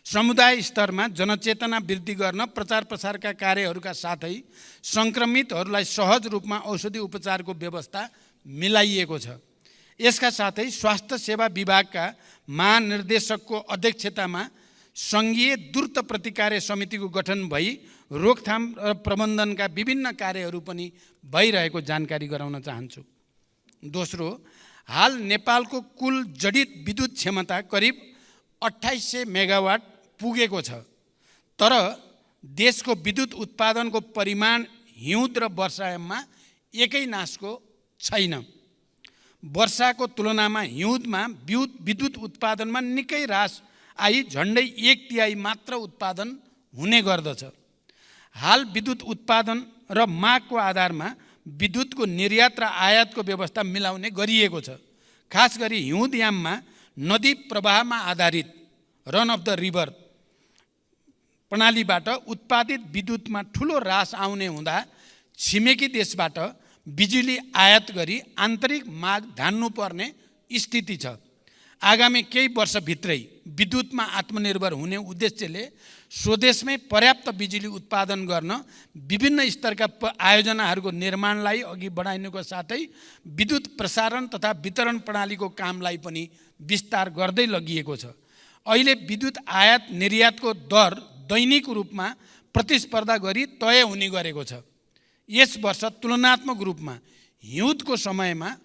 समुदाय स्तरमा जनचेतना वृद्धि गर्न प्रचार प्रसारका कार्यहरूका साथै सङ्क्रमितहरूलाई सहज रूपमा औषधि उपचारको व्यवस्था मिलाइएको छ। यसका साथै स्वास्थ्य सेवा विभागका महानिर्देशकको अध्यक्षतामा सङ्घीय द्रुत प्रतिकार समितिको गठन भई रोकथाम र प्रबन्धनका विभिन्न कार्यहरू पनि भइरहेको जानकारी गराउन चाहन्छु। दोस्रो, हाल नेपालको कुल जडित विद्युत क्षमता करिब 2800 मेगावाट पुगेको छ। तर देशको विद्युत उत्पादनको परिमाण हिउँद र वर्षायाममा एकै नासको छैन। वर्षाको तुलनामा हिउँदमा विद्युत उत्पादनमा निकै ह्रास आई झन्डै 1/3 मात्र उत्पादन हुने गर्दछ। हाल विद्युत उत्पादन र मागको आधारमा विद्युतको निर्यात र आयातको व्यवस्था मिलाउने गरिएको छ। खास गरी हिउँदयाममा नदी प्रवाहमा आधारित रन अफ द रिभर प्रणालीबाट उत्पादित विद्युतमा ठुलो ह्रास आउने हुँदा छिमेकी देशबाट बिजुली आयात गरी आन्तरिक माग धान्नुपर्ने स्थिति छ। आगामी केही वर्षभित्रै विद्युतमा आत्मनिर्भर हुने उद्देश्यले स्वदेशमै पर्याप्त बिजुली उत्पादन गर्न विभिन्न स्तरका आयोजनाहरूको निर्माणलाई अघि बढाइनुको साथै विद्युत प्रसारण तथा वितरण प्रणालीको कामलाई पनि विस्तार गर्दै लगिएको छ। अहिले विद्युत आयात निर्यातको दर दैनिक रूपमा प्रतिस्पर्धा गरी तय हुने गरेको छ। यस वर्ष तुलनात्मक रूपमा हिउँदको समयमा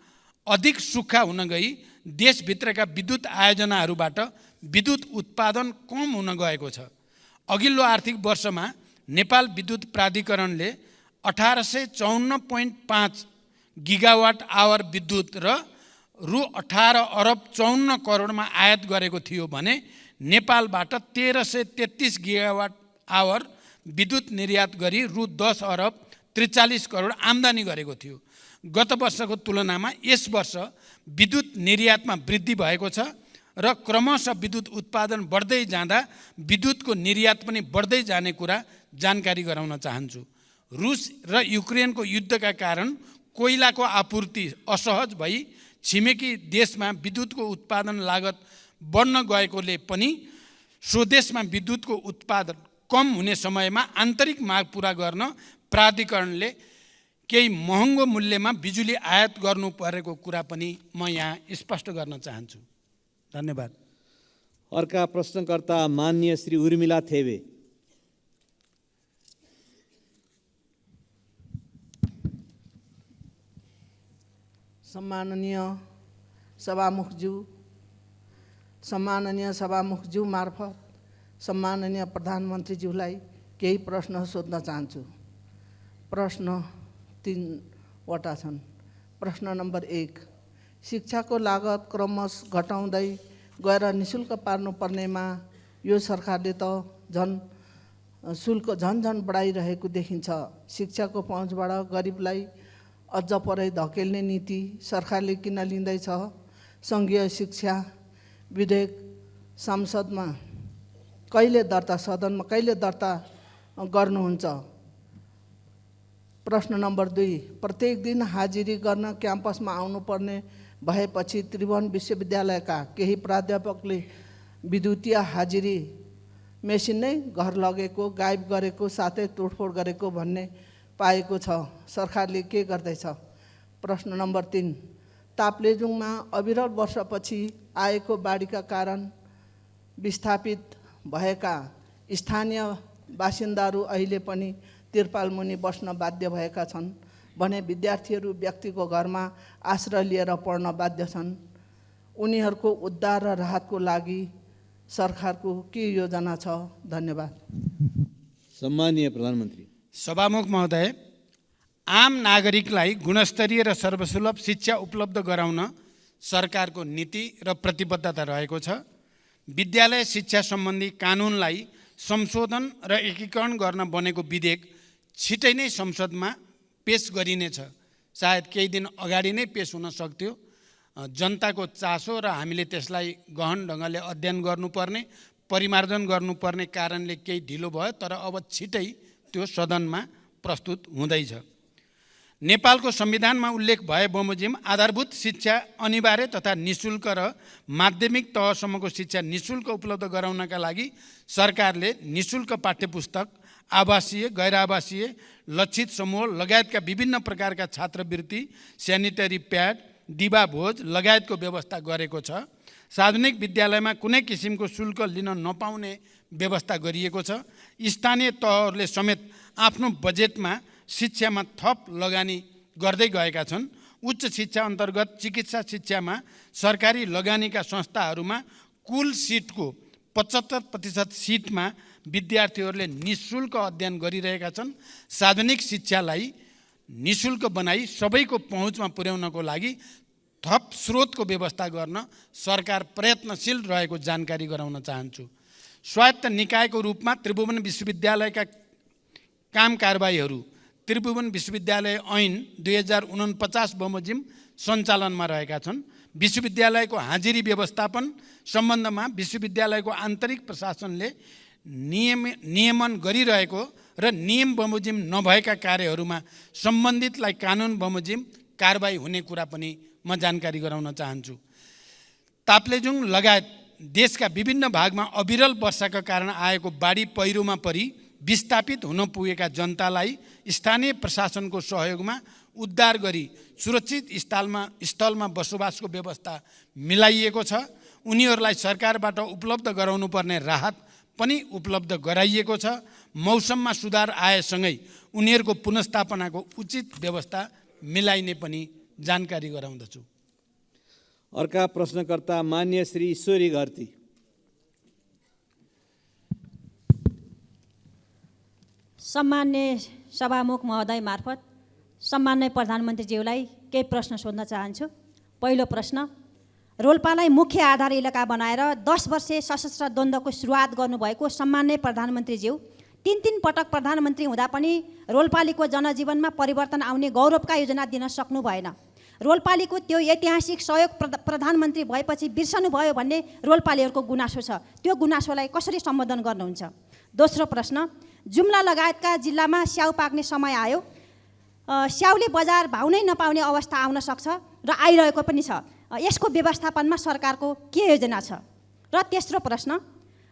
अधिक सुक्खा हुन गई देशभित्रका विद्युत आयोजनाहरूबाट विद्युत उत्पादन कम हुन गएको छ। अघिल्लो आर्थिक वर्षमा नेपाल विद्युत प्राधिकरणले 1854.5 गिगावाट आवर विद्युत र रु 18 अर्ब 54 करोडमा आयात गरेको थियो भने नेपालबाट 1333 गिगावाट आवर विद्युत निर्यात गरी रु 10 अर्ब 43 करोड आम्दानी गरेको थियो। गत वर्षको तुलनामा यस वर्ष विद्युत निर्यातमा वृद्धि भएको छ र क्रमशः विद्युत उत्पादन बढ्दै जाँदा विद्युतको निर्यात पनि बढ्दै जाने कुरा जानकारी गराउन चाहन्छु। रुस र युक्रेनको युद्धका कारण कोइलाको आपूर्ति असहज भई छिमेकी देशमा विद्युतको उत्पादन लागत बढ्न गएकोले पनि स्वदेशमा विद्युतको उत्पादन कम हुने समयमा आन्तरिक माग पूरा गर्न प्राधिकरणले केही महँगो मूल्यमा बिजुली आयात गर्नु परेको कुरा पनि म यहाँ स्पष्ट गर्न चाहन्छु। धन्यवाद। अर्का प्रश्नकर्ता माननीय श्री उर्मिला थेबे। सम्माननीय सभामुखज्यू मार्फत सम्माननीय प्रधानमन्त्रीज्यूलाई केही प्रश्न सोध्न चाहन्छु। प्रश्न 3 वटा छन्। प्रश्न नम्बर 1, शिक्षाको लागत क्रमशः घटाउँदै गएर निशुल्क पार्नुपर्नेमा यो सरकारले त शुल्क झन बढाइरहेको देखिन्छ। शिक्षाको पहुँचबाट गरिबलाई अझ परै धकेल्ने नीति सरकारले किन लिँदैछ? सङ्घीय शिक्षा विधेयक सदनमा कहिले दर्ता गर्नुहुन्छ? प्रश्न नम्बर 2, प्रत्येक दिन हाजिरी गर्न क्याम्पसमा आउनुपर्ने भएपछि त्रिभुवन विश्वविद्यालयका केही प्राध्यापकले विद्युतीय हाजिरी मेसिन नै घर लगेको, गायब गरेको, साथै तोडफोड गरेको भन्ने पाएको छ। सरकारले के गर्दैछ? प्रश्न नम्बर 3, ताप्लेजुङमा अविरल वर्षपछि आएको बाढीका कारण विस्थापित भएका स्थानीय बासिन्दाहरू अहिले पनि तिरपाल मुनि बस्न बाध्य भएका छन् भने विद्यार्थीहरू व्यक्तिको घरमा आश्रय लिएर पढ्न बाध्य छन्। उनीहरूको उद्धार र राहतको लागि सरकारको के योजना छ? धन्यवाद। सम्माननीय प्रधानमन्त्री। सभामुख महोदय, आम नागरिकलाई गुणस्तरीय र सर्वसुलभ शिक्षा उपलब्ध गराउन सरकारको नीति र प्रतिबद्धता रहेको छ। विद्यालय शिक्षा सम्बन्धी कानुनलाई संशोधन र एकीकरण गर्न बनेको विधेयक छिटै नै संसदमा पेश गरिनेछ। सायद केही दिन अगाडि नै पेश हुन सक्थ्यो। जनताको चासो र हामीले त्यसलाई गहन ढङ्गले अध्ययन गर्नुपर्ने, परिमार्जन गर्नुपर्ने कारणले केही ढिलो भयो, तर अब छिटै त्यो सदनमा प्रस्तुत हुँदैछ। नेपालको संविधानमा उल्लेख भए बमोजिम आधारभूत शिक्षा अनिवार्य तथा निशुल्क र माध्यमिक तहसम्मको शिक्षा निशुल्क उपलब्ध गराउनका लागि सरकारले निशुल्क पाठ्यपुस्तक, आवासीय, गैर आवासीय, लक्षित समूह लगायतका विभिन्न प्रकारका छात्रवृत्ति, स्यानिटरी प्याड, दिवा भोज लगायतको व्यवस्था गरेको छ। सार्वजनिक विद्यालयमा कुनै किसिमको शुल्क लिन नपाउने व्यवस्था गरिएको छ। स्थानीय तहहरूले समेत आफ्नो बजेटमा शिक्षामा थप लगानी गर्दै गएका छन्। उच्च शिक्षा अन्तर्गत चिकित्सा शिक्षामा सरकारी लगानीका संस्थाहरूमा कुल सिटको 75% सिटमा विद्यार्थीहरूले निशुल्क अध्ययन गरिरहेका छन्। सार्वजनिक शिक्षालाई निशुल्क बनाई सबैको पहुँचमा पुर्याउनको लागि थप स्रोतको व्यवस्था गर्न सरकार प्रयत्नशील रहेको जानकारी गराउन चाहन्छु। स्वायत्त निकायको रूपमा त्रिभुवन विश्वविद्यालयका काम कारबाहीहरू त्रिभुवन विश्वविद्यालय ऐन 2049 बमोजिम सञ्चालनमा रहेका छन्। विश्वविद्यालयको हाजिरी व्यवस्थापन सम्बन्धमा विश्वविद्यालयको आन्तरिक प्रशासनले नियमन गरिरहेको र नियम बमोजिम नभएका कार्यहरूमा सम्बन्धितलाई कानुन बमोजिम कारबाही हुने कुरा पनि म जानकारी गराउन चाहन्छु। ताप्लेजुङ लगायत देशका विभिन्न भागमा अविरल वर्षाका कारण आएको बाढी पहिरोमा परि विस्थापित हुन पुगेका जनतालाई स्थानीय प्रशासनको सहयोगमा उद्धार गरी सुरक्षित स्थलमा बसोबासको व्यवस्था मिलाइएको छ। उनीहरूलाई सरकारबाट उपलब्ध गराउनुपर्ने राहत पनि उपलब्ध गराइएको छ। मौसममा सुधार आएसँगै उनीहरूको पुनर्स्थापनाको उचित व्यवस्था मिलाइने पनि जानकारी गराउँदछु। अर्का प्रश्नकर्ता मान्य श्री ईश्वरी घरती। सम्मान्य सभामुख महोदय मार्फत सम्मान्य प्रधानमन्त्रीज्यूलाई केही प्रश्न सोध्न चाहन्छु। पहिलो प्रश्न, रोल्पालाई मुख्य आधार इलाका बनाएर 10 वर्षे सशस्त्र द्वन्द्वको सुरुवात गर्नुभएको सम्मान्य प्रधानमन्त्रीज्यू 3 पटक प्रधानमन्त्री हुँदा पनि रोल्पालीको जनजीवनमा परिवर्तन आउने गौरवका योजना दिन सक्नु भएन। रोल्पालीको त्यो ऐतिहासिक सहयोग प्रधानमन्त्री भएपछि बिर्सनुभयो भन्ने रोल्पालीहरूको गुनासो छ। त्यो गुनासोलाई कसरी सम्बोधन गर्नुहुन्छ? दोस्रो प्रश्न, जुम्ला लगायतका जिल्लामा स्याउ पाक्ने समय आयो। स्याउले बजार भाउ नै नपाउने अवस्था आउन सक्छ र आइरहेको पनि छ। यसको व्यवस्थापनमा सरकारको के योजना छ? र तेस्रो प्रश्न,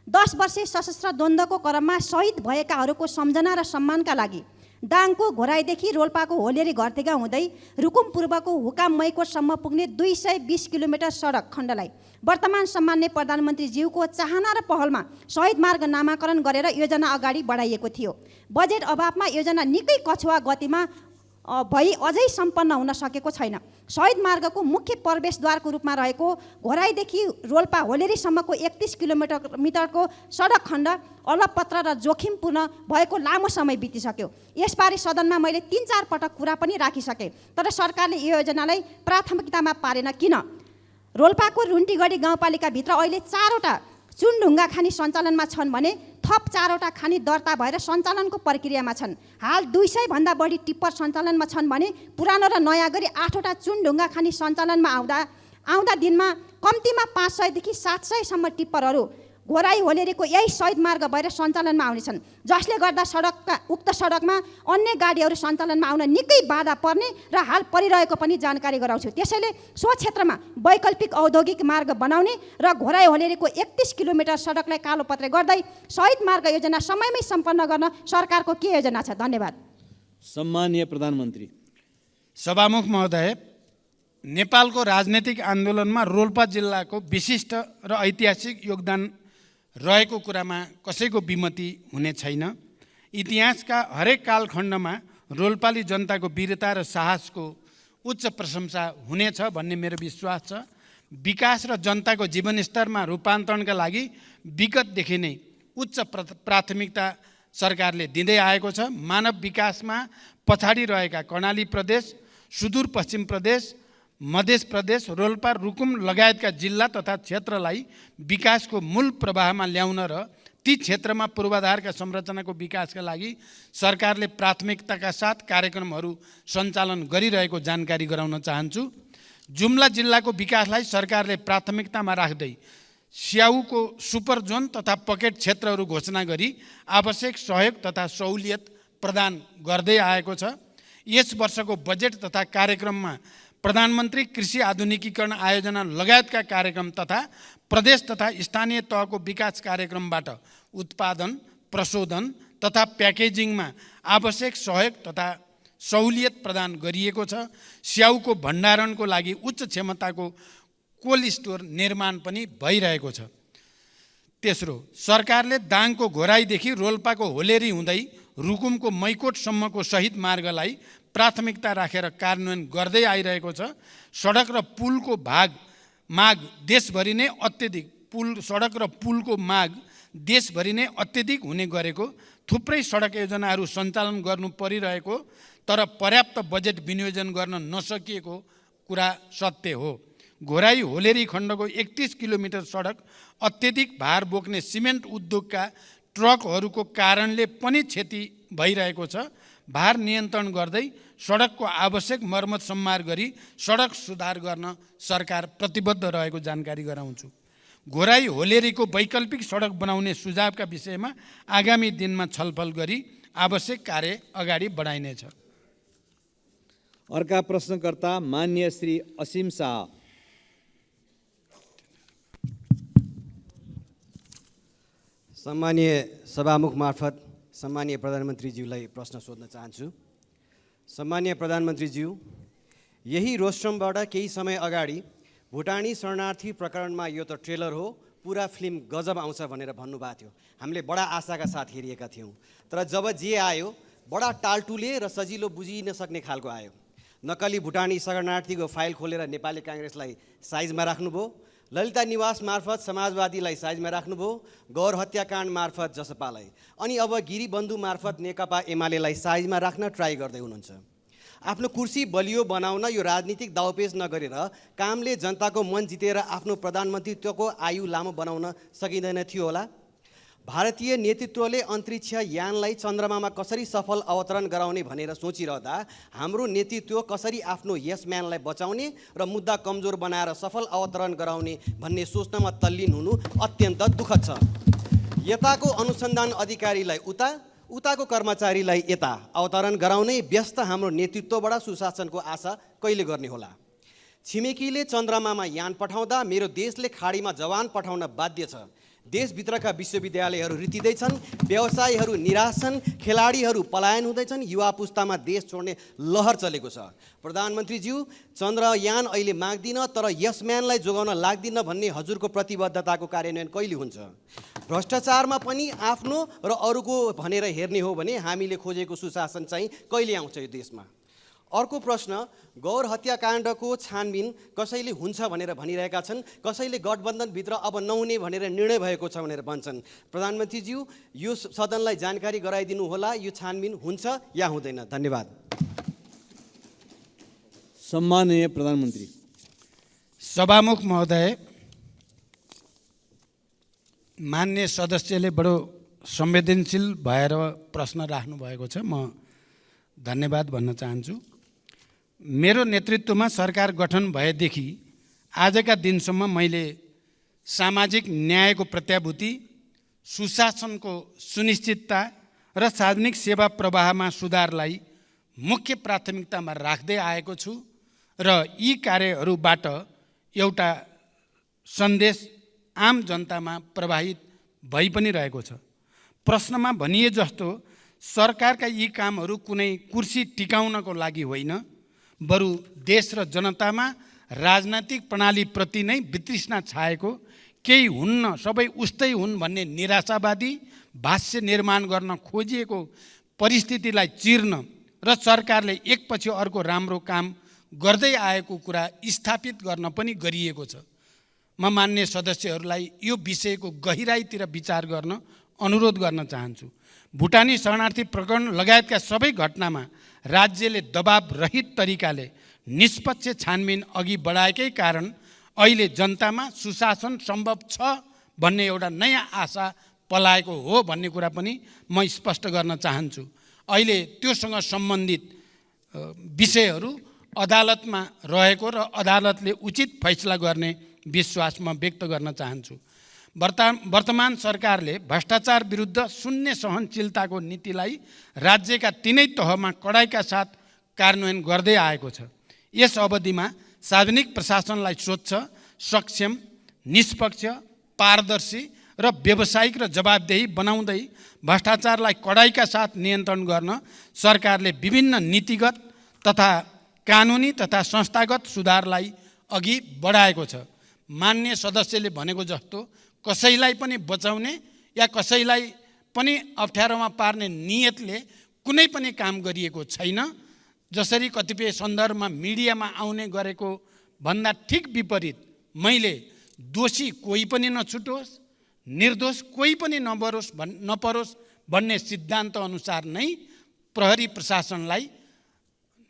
10 वर्षे सशस्त्र द्वन्द्वको क्रममा शहीद भएकाहरूको सम्झना र सम्मानका लागि दाङको घोराइदेखि रोल्पाको होलेरी घरतेगा हुँदै रुकुम पूर्वको हुकाम मैकोटसम्म पुग्ने 220 किलोमिटर सडक खण्डलाई वर्तमान सम्मान्य प्रधानमन्त्रीज्यूको चाहना र पहलमा शहीद मार्ग नामाकरण गरेर योजना अगाडि बढाइएको थियो। बजेट अभावमा योजना निकै कछुवा गतिमा भई अझै सम्पन्न हुन सकेको छैन। शहीद मार्गको मुख्य प्रवेशद्वारको रूपमा रहेको घोराईदेखि रोल्पा होलेरीसम्मको 31 किलोमिटरको सडक खण्ड अलपत्र र जोखिमपूर्ण भएको लामो समय बितिसक्यो। यसबारे सदनमा मैले 3-4 पटक कुरा पनि राखिसकेँ, तर सरकारले यो योजनालाई प्राथमिकतामा पारेन। किन? रोल्पाको रुन्टीगढी गाउँपालिकाभित्र अहिले 4वटा चुनढुङ्गा खानी सञ्चालनमा छन् भने थप 4वटा खानी दर्ता भएर सञ्चालनको प्रक्रियामा छन्। हाल 200 भन्दा बढी टिप्पर सञ्चालनमा छन् भने पुरानो र नयाँ गरी 8वटा चुनढुङ्गा खानी सञ्चालनमा आउँदा दिनमा कम्तीमा 500 देखि 700 सम्म टिप्परहरू घोराई होलेरीको यही शहीद मार्ग भएर सञ्चालनमा आउनेछन्, जसले गर्दा उक्त सडकमा अन्य गाडीहरू सञ्चालनमा आउन निकै बाधा पर्ने र हाल परिरहेको पनि जानकारी गराउँछु। त्यसैले सो क्षेत्रमा वैकल्पिक औद्योगिक मार्ग बनाउने र घोराई होलेरीको 31 किलोमिटर सडकलाई कालोपत्रे गर्दै शहीद मार्ग योजना समयमै सम्पन्न गर्न सरकारको के योजना छ? धन्यवाद। सम्माननीय प्रधानमन्त्री। सभामुख महोदय, नेपालको राजनैतिक आन्दोलनमा रोल्पा जिल्लाको विशिष्ट र ऐतिहासिक योगदान रहेको कुरामा कसैको विमति हुने छैन। इतिहासका हरेक कालखण्डमा रोल्पाली जनताको वीरता र साहसको उच्च प्रशंसा हुनेछ भन्ने मेरो विश्वास छ। विकास र जनताको जीवनस्तरमा रूपान्तरणका लागि विगतदेखि नै उच्च प्राथमिकता सरकारले दिँदै आएको छ। मानव विकासमा पछाडि रहेका कर्णाली प्रदेश, सुदूरपश्चिम प्रदेश, मध्य प्रदेश, रोल्पा, रुकुम लगायतका जिल्ला तथा क्षेत्रलाई विकासको मूल प्रवाहमा ल्याउन र ती क्षेत्रमा पूर्वाधारका संरचनाको विकासका लागि सरकारले प्राथमिकताका साथ कार्यक्रमहरू सञ्चालन गरिरहेको जानकारी गराउन चाहन्छु। जुम्ला जिल्लाको विकासलाई सरकारले प्राथमिकतामा राख्दै स्याउको सुपर जोन तथा पकेट क्षेत्रहरू घोषणा गरी आवश्यक सहयोग तथा सहुलियत प्रदान गर्दै आएको छ। यस वर्षको बजेट तथा कार्यक्रममा प्रधानमन्त्री कृषि आधुनिकीकरण आयोजना लगायतका कार्यक्रम तथा प्रदेश तथा स्थानीय तहको विकास कार्यक्रमबाट उत्पादन, प्रशोधन तथा प्याकेजिङमा आवश्यक सहयोग तथा सहुलियत प्रदान गरिएको छ। स्याउको भण्डारणको लागि उच्च क्षमताको कोल्ड स्टोर निर्माण पनि भइरहेको छ। तेस्रो, सरकारले दाङको घोराईदेखि रोल्पाको होलेरी हुँदै रुकुमको मैकोटसम्मको शहीद मार्गलाई प्राथमिकता राखेर कार्यान्वयन गर्दै आइरहेको छ। सडक र पुलको माग देशभरि नै अत्यधिक हुने गरेको, थुप्रै सडक योजनाहरू सञ्चालन गर्नु परिरहेको तर पर्याप्त बजेट विनियोजन गर्न नसकिएको कुरा सत्य हो। घोराई होलेरी खण्डको 31 किलोमिटर सडक अत्यधिक भार बोक्ने सिमेन्ट उद्योगका ट्रकहरूको कारणले पनि क्षति भइरहेको छ। भार नियन्त्रण गर्दै सडकको आवश्यक मर्मत सम्मार गरी सडक सुधार गर्न सरकार प्रतिबद्ध रहेको जानकारी गराउँछु। घोराई होलेरीको वैकल्पिक सडक बनाउने सुझावका विषयमा आगामी दिनमा छलफल गरी आवश्यक कार्य अगाडि बढाइनेछ। अर्का प्रश्नकर्ता माननीय श्री असीम शाह। सम्मानीय सभामुख मार्फत सम्मानीय प्रधानमन्त्रीज्यूलाई प्रश्न सोध्न चाहन्छु। सम्मानीय प्रधानमन्त्रीज्यू, यही रोस्ट्रमबाट केही समय अगाडि भुटानी शरणार्थी प्रकरणमा यो त ट्रेलर हो, पुरा फिल्म गजब आउँछ भनेर भन्नुभएको थियो। हामीले बडा आशाका साथ हेरिएका थियौँ, तर जब जे आयो बडा टालटुले र सजिलो बुझिन सक्ने खालको आयो। नक्कली भुटानी शरणार्थीको फाइल खोलेर नेपाली काङ्ग्रेसलाई साइजमा राख्नुभयो, ललिता निवास मार्फत समाजवादीलाई साइजमा राख्नुभयो, गौर हत्याकाण्ड मार्फत जसपालाई, अनि अब गिरिबन्धु मार्फत नेकपा एमालेलाई साइजमा राख्न ट्राई गर्दै हुनुहुन्छ। आफ्नो कुर्सी बलियो बनाउन यो राजनीतिक दाउपेच नगरेर कामले जनताको मन जितेर आफ्नो प्रधानमन्त्रीत्वको आयु लामो बनाउन सकिँदैन थियो होला। भारतीय नेतृत्वले अन्तरिक्ष यानलाई चन्द्रमामा कसरी सफल अवतरण गराउने भनेर सोचिरहँदा हाम्रो नेतृत्व कसरी आफ्नो यसम्यानलाई बचाउने र मुद्दा कमजोर बनाएर सफल अवतरण गराउने भन्ने सोच्नमा तल्लीन हुनु अत्यन्त दुःखद छ। यताको अनुसन्धान अधिकारीलाई उताको कर्मचारीलाई यता अवतरण गराउने व्यस्त हाम्रो नेतृत्वबाट सुशासनको आशा कहिले गर्ने होला? छिमेकीले चन्द्रमामा यान पठाउँदा मेरो देशले खाडीमा जवान पठाउन बाध्य छ। देशभित्रका विश्वविद्यालयहरू रित्तिँदैछन्, व्यवसायीहरू निराश छन्, खेलाडीहरू पलायन हुँदैछन्, युवा पुस्तामा देश छोड्ने लहर चलेको छ। प्रधानमन्त्रीज्यू, चन्द्रयान अहिले माग्दिन तर यसम्यानलाई जोगाउन लाग्दिन भन्ने हजुरको प्रतिबद्धताको कार्यान्वयन कहिले हुन्छ? भ्रष्टाचारमा पनि आफ्नो र अरूको भनेर हेर्ने हो भने हामीले खोजेको सुशासन चाहिँ कहिले आउँछ यो देशमा? अर्को प्रश्न, गौर हत्याकाण्डको छानबिन कसैले हुन्छ भनेर भनिरहेका छन्, कसैले गठबन्धनभित्र अब नहुने भनेर निर्णय भएको छ भनेर भन्छन्। प्रधानमन्त्रीज्यू, यो सदनलाई जानकारी गराइदिनु होला, यो छानबिन हुन्छ या हुँदैन? धन्यवाद। सम्माननीय प्रधानमन्त्री। सभामुख महोदय, मान्य सदस्यले बडो संवेदनशील भएर प्रश्न राख्नु भएको छ, म धन्यवाद भन्न चाहन्छु। मेरो नेतृत्वमा सरकार गठन भएदेखि आजका दिनसम्म मैले सामाजिक न्यायको प्रत्याभूति, सुशासनको सुनिश्चितता र सार्वजनिक सेवा प्रवाहमा सुधारलाई मुख्य प्राथमिकतामा राख्दै आएको छु र यी कार्यहरूबाट एउटा सन्देश आम जनतामा प्रवाहित भइ पनि रहेको छ। प्रश्नमा भनिए जस्तो सरकारका यी कामहरू कुनै कुर्सी टिकाउनको लागि होइन, बरु देश र जनतामा राजनैतिक प्रणालीप्रति नै वितृष्णा छाएको, केही हुन्न सबै उस्तै हुन् भन्ने निराशावादी भाष्य निर्माण गर्न खोजिएको परिस्थितिलाई चिर्न र सरकारले एकपछि अर्को राम्रो काम गर्दै आएको कुरा स्थापित गर्न पनि गरिएको छ। म मान्य सदस्यहरूलाई यो विषयको गहिराईतिर विचार गर्न अनुरोध गर्न चाहन्छु। भुटानी शरणार्थी प्रकरण लगायतका सबै घटनामा राज्यले दबाब रहित तरिकाले निष्पक्ष छानबिन अघि बढाएकै कारण अहिले जनतामा सुशासन सम्भव छ भन्ने एउटा नयाँ आशा पलाएको हो भन्ने कुरा पनि म स्पष्ट गर्न चाहन्छु। अहिले त्योसँग सम्बन्धित विषयहरू अदालतमा रहेको र अदालतले उचित फैसला गर्ने विश्वास म व्यक्त गर्न चाहन्छु। वर्तमान सरकारले भ्रष्टाचार विरुद्ध शून्य सहनशीलताको नीतिलाई राज्यका तीनै तहमा कडाइका साथ कार्यान्वयन गर्दै आएको छ। यस अवधिमा सार्वजनिक प्रशासनलाई स्वच्छ, सक्षम, निष्पक्ष, पारदर्शी र व्यावसायिक र जवाबदेही बनाउँदै भ्रष्टाचारलाई कडाइका साथ नियन्त्रण गर्न सरकारले विभिन्न नीतिगत तथा कानुनी तथा संस्थागत सुधारलाई अघि बढाएको छ। मान्य सदस्यले भनेको जस्तो कसैलाई पनि बचाउने या कसैलाई पनि अप्ठ्यारोमा पार्ने नियतले कुनै पनि काम गरिएको छैन। जसरी कतिपय सन्दर्भमा मिडियामा आउने गरेको भन्दा ठिक विपरीत मैले दोषी कोही पनि नछुटोस्, निर्दोष कोही पनि नपरोस् भन्ने सिद्धान्त अनुसार नै प्रहरी प्रशासनलाई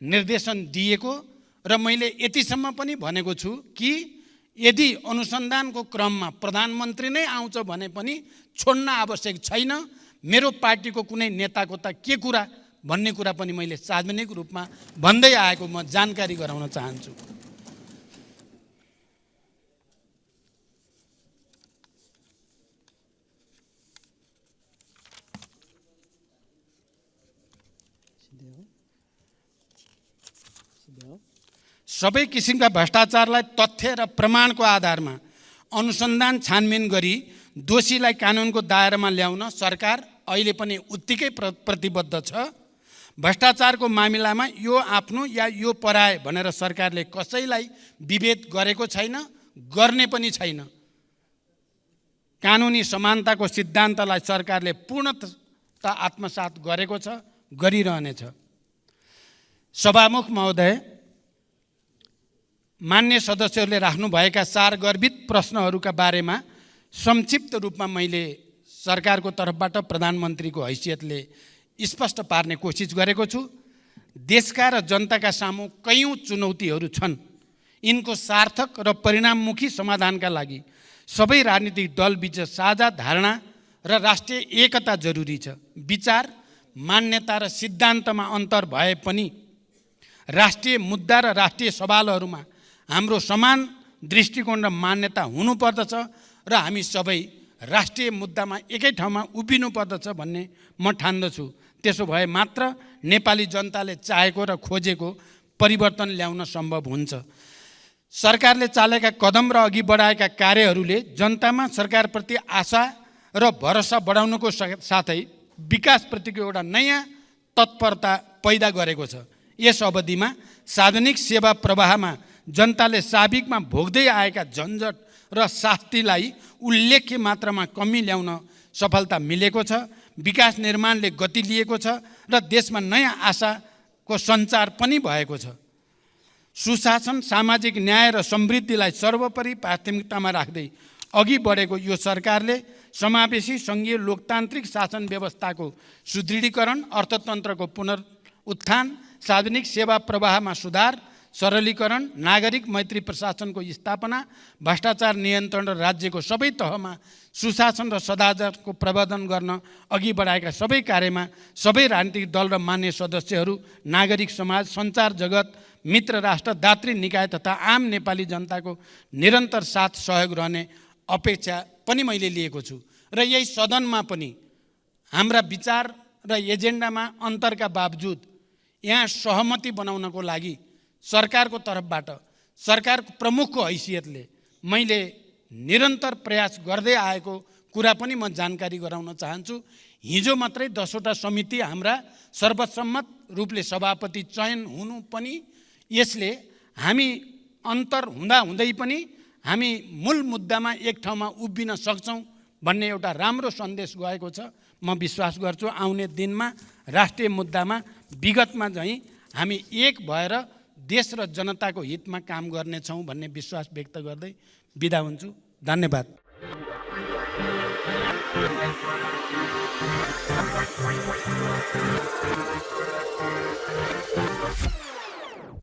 निर्देशन दिएको र मैले यतिसम्म पनि भनेको छु कि यदि अनुसन्धानको क्रममा प्रधानमन्त्री नै आउँछ भने पनि छोड्न आवश्यक छैन। मेरो पार्टीको कुनै नेताको त के कुरा भन्ने कुरा पनि मैले सार्वजनिक रूपमा भन्दै आएको म जानकारी गराउन चाहन्छु। सबै किसिमका भ्रष्टाचारलाई तथ्य र प्रमाणको आधारमा अनुसन्धान छानबिन गरी दोषीलाई कानुनको दायरामा ल्याउन सरकार अहिले पनि उत्तिकै प्रतिबद्ध छ। भ्रष्टाचारको मामिलामा यो आफ्नो या यो पराए भनेर सरकारले कसैलाई विभेद गरेको छैन, गर्ने पनि छैन। कानुनी समानताको सिद्धान्तलाई सरकारले पूर्णतः आत्मसात गरेको छ, गरिरहनेछ। सभामुख महोदय, मान्य सदस्यहरूले राख्नुभएका सारगर्भित प्रश्नहरूका बारेमा संक्षिप्त रूपमा मैले सरकारको तर्फबाट प्रधानमन्त्रीको हैसियतले स्पष्ट पार्ने कोसिस गरेको छु। देशका र जनताका सामु कयौँ चुनौतीहरू छन्। यिनको सार्थक र परिणाममुखी समाधानका लागि सबै राजनीतिक दलबीच साझा धारणा र राष्ट्रिय एकता जरुरी छ। विचार, मान्यता र सिद्धान्तमा अन्तर भए पनि राष्ट्रिय मुद्दा र राष्ट्रिय सवालहरूमा हाम्रो समान दृष्टिकोण र मान्यता हुनुपर्दछ र हामी सबै राष्ट्रिय मुद्दामा एकै ठाउँमा उभिनुपर्दछ भन्ने म ठान्दछु। त्यसो भए मात्र नेपाली जनताले चाहेको र खोजेको परिवर्तन ल्याउन सम्भव हुन्छ। सरकारले चालेका कदम र अघि बढाएका कार्यहरूले जनतामा सरकारप्रति आशा र भरोसा बढाउनुको साथै विकासप्रतिको एउटा नयाँ तत्परता पैदा गरेको छ। यस अवधिमा सार्वजनिक सेवा प्रवाहमा जनताले साबिकमा भोग्दै आएका झन्झट र शास्तिलाई उल्लेख्य मात्रामा कमी ल्याउन सफलता मिलेको छ। विकास निर्माणले गति लिएको छ र देशमा नयाँ आशा को सञ्चार पनि भएको छ। सुशासन, सामाजिक न्याय र समृद्धिलाई सर्वोपरि प्राथमिकतामा राख्दै अघि बढेको यो सरकारले समावेशी सङ्घीय लोकतान्त्रिक शासन व्यवस्थाको सुदृढीकरण, अर्थतन्त्रको पुनरुत्थान, सार्वजनिक सेवा प्रवाहमा सुधार, सरलीकरण, नागरिक मैत्री प्रशासनको स्थापना, भ्रष्टाचार नियन्त्रण र राज्यको सबै तहमा सुशासन र सदाचारको प्रवर्धन गर्न अघि बढाएका सबै कार्यमा सबै राजनीतिक दल र मान्य सदस्यहरू, नागरिक समाज, सञ्चार जगत, मित्र राष्ट्र, दात्री निकाय तथा आम नेपाली जनताको निरन्तर साथ सहयोग रहने अपेक्षा पनि मैले लिएको छु। र यही सदनमा पनि हाम्रा विचार र एजेन्डामा अन्तरका बावजुद यहाँ सहमति बनाउनको लागि सरकारको तर्फबाट, सरकारको प्रमुखको हैसियतले मैले निरन्तर प्रयास गर्दै आएको कुरा पनि म जानकारी गराउन चाहन्छु। हिजो मात्रै 10वटा समिति हाम्रा सर्वसम्मत रूपले सभापति चयन हुनु पनि यसले हामी अन्तर हुँदै पनि हामी मूल मुद्दामा एक ठाउँमा उभिन सक्छौँ भन्ने एउटा राम्रो सन्देश गएको छ। म विश्वास गर्छु आउने दिनमा राष्ट्रिय मुद्दामा विगतमा चाहिँ हामी एक भएर देश र जनताको हितमा काम गर्नेछौँ भन्ने विश्वास व्यक्त गर्दै बिदा हुन्छु। धन्यवाद।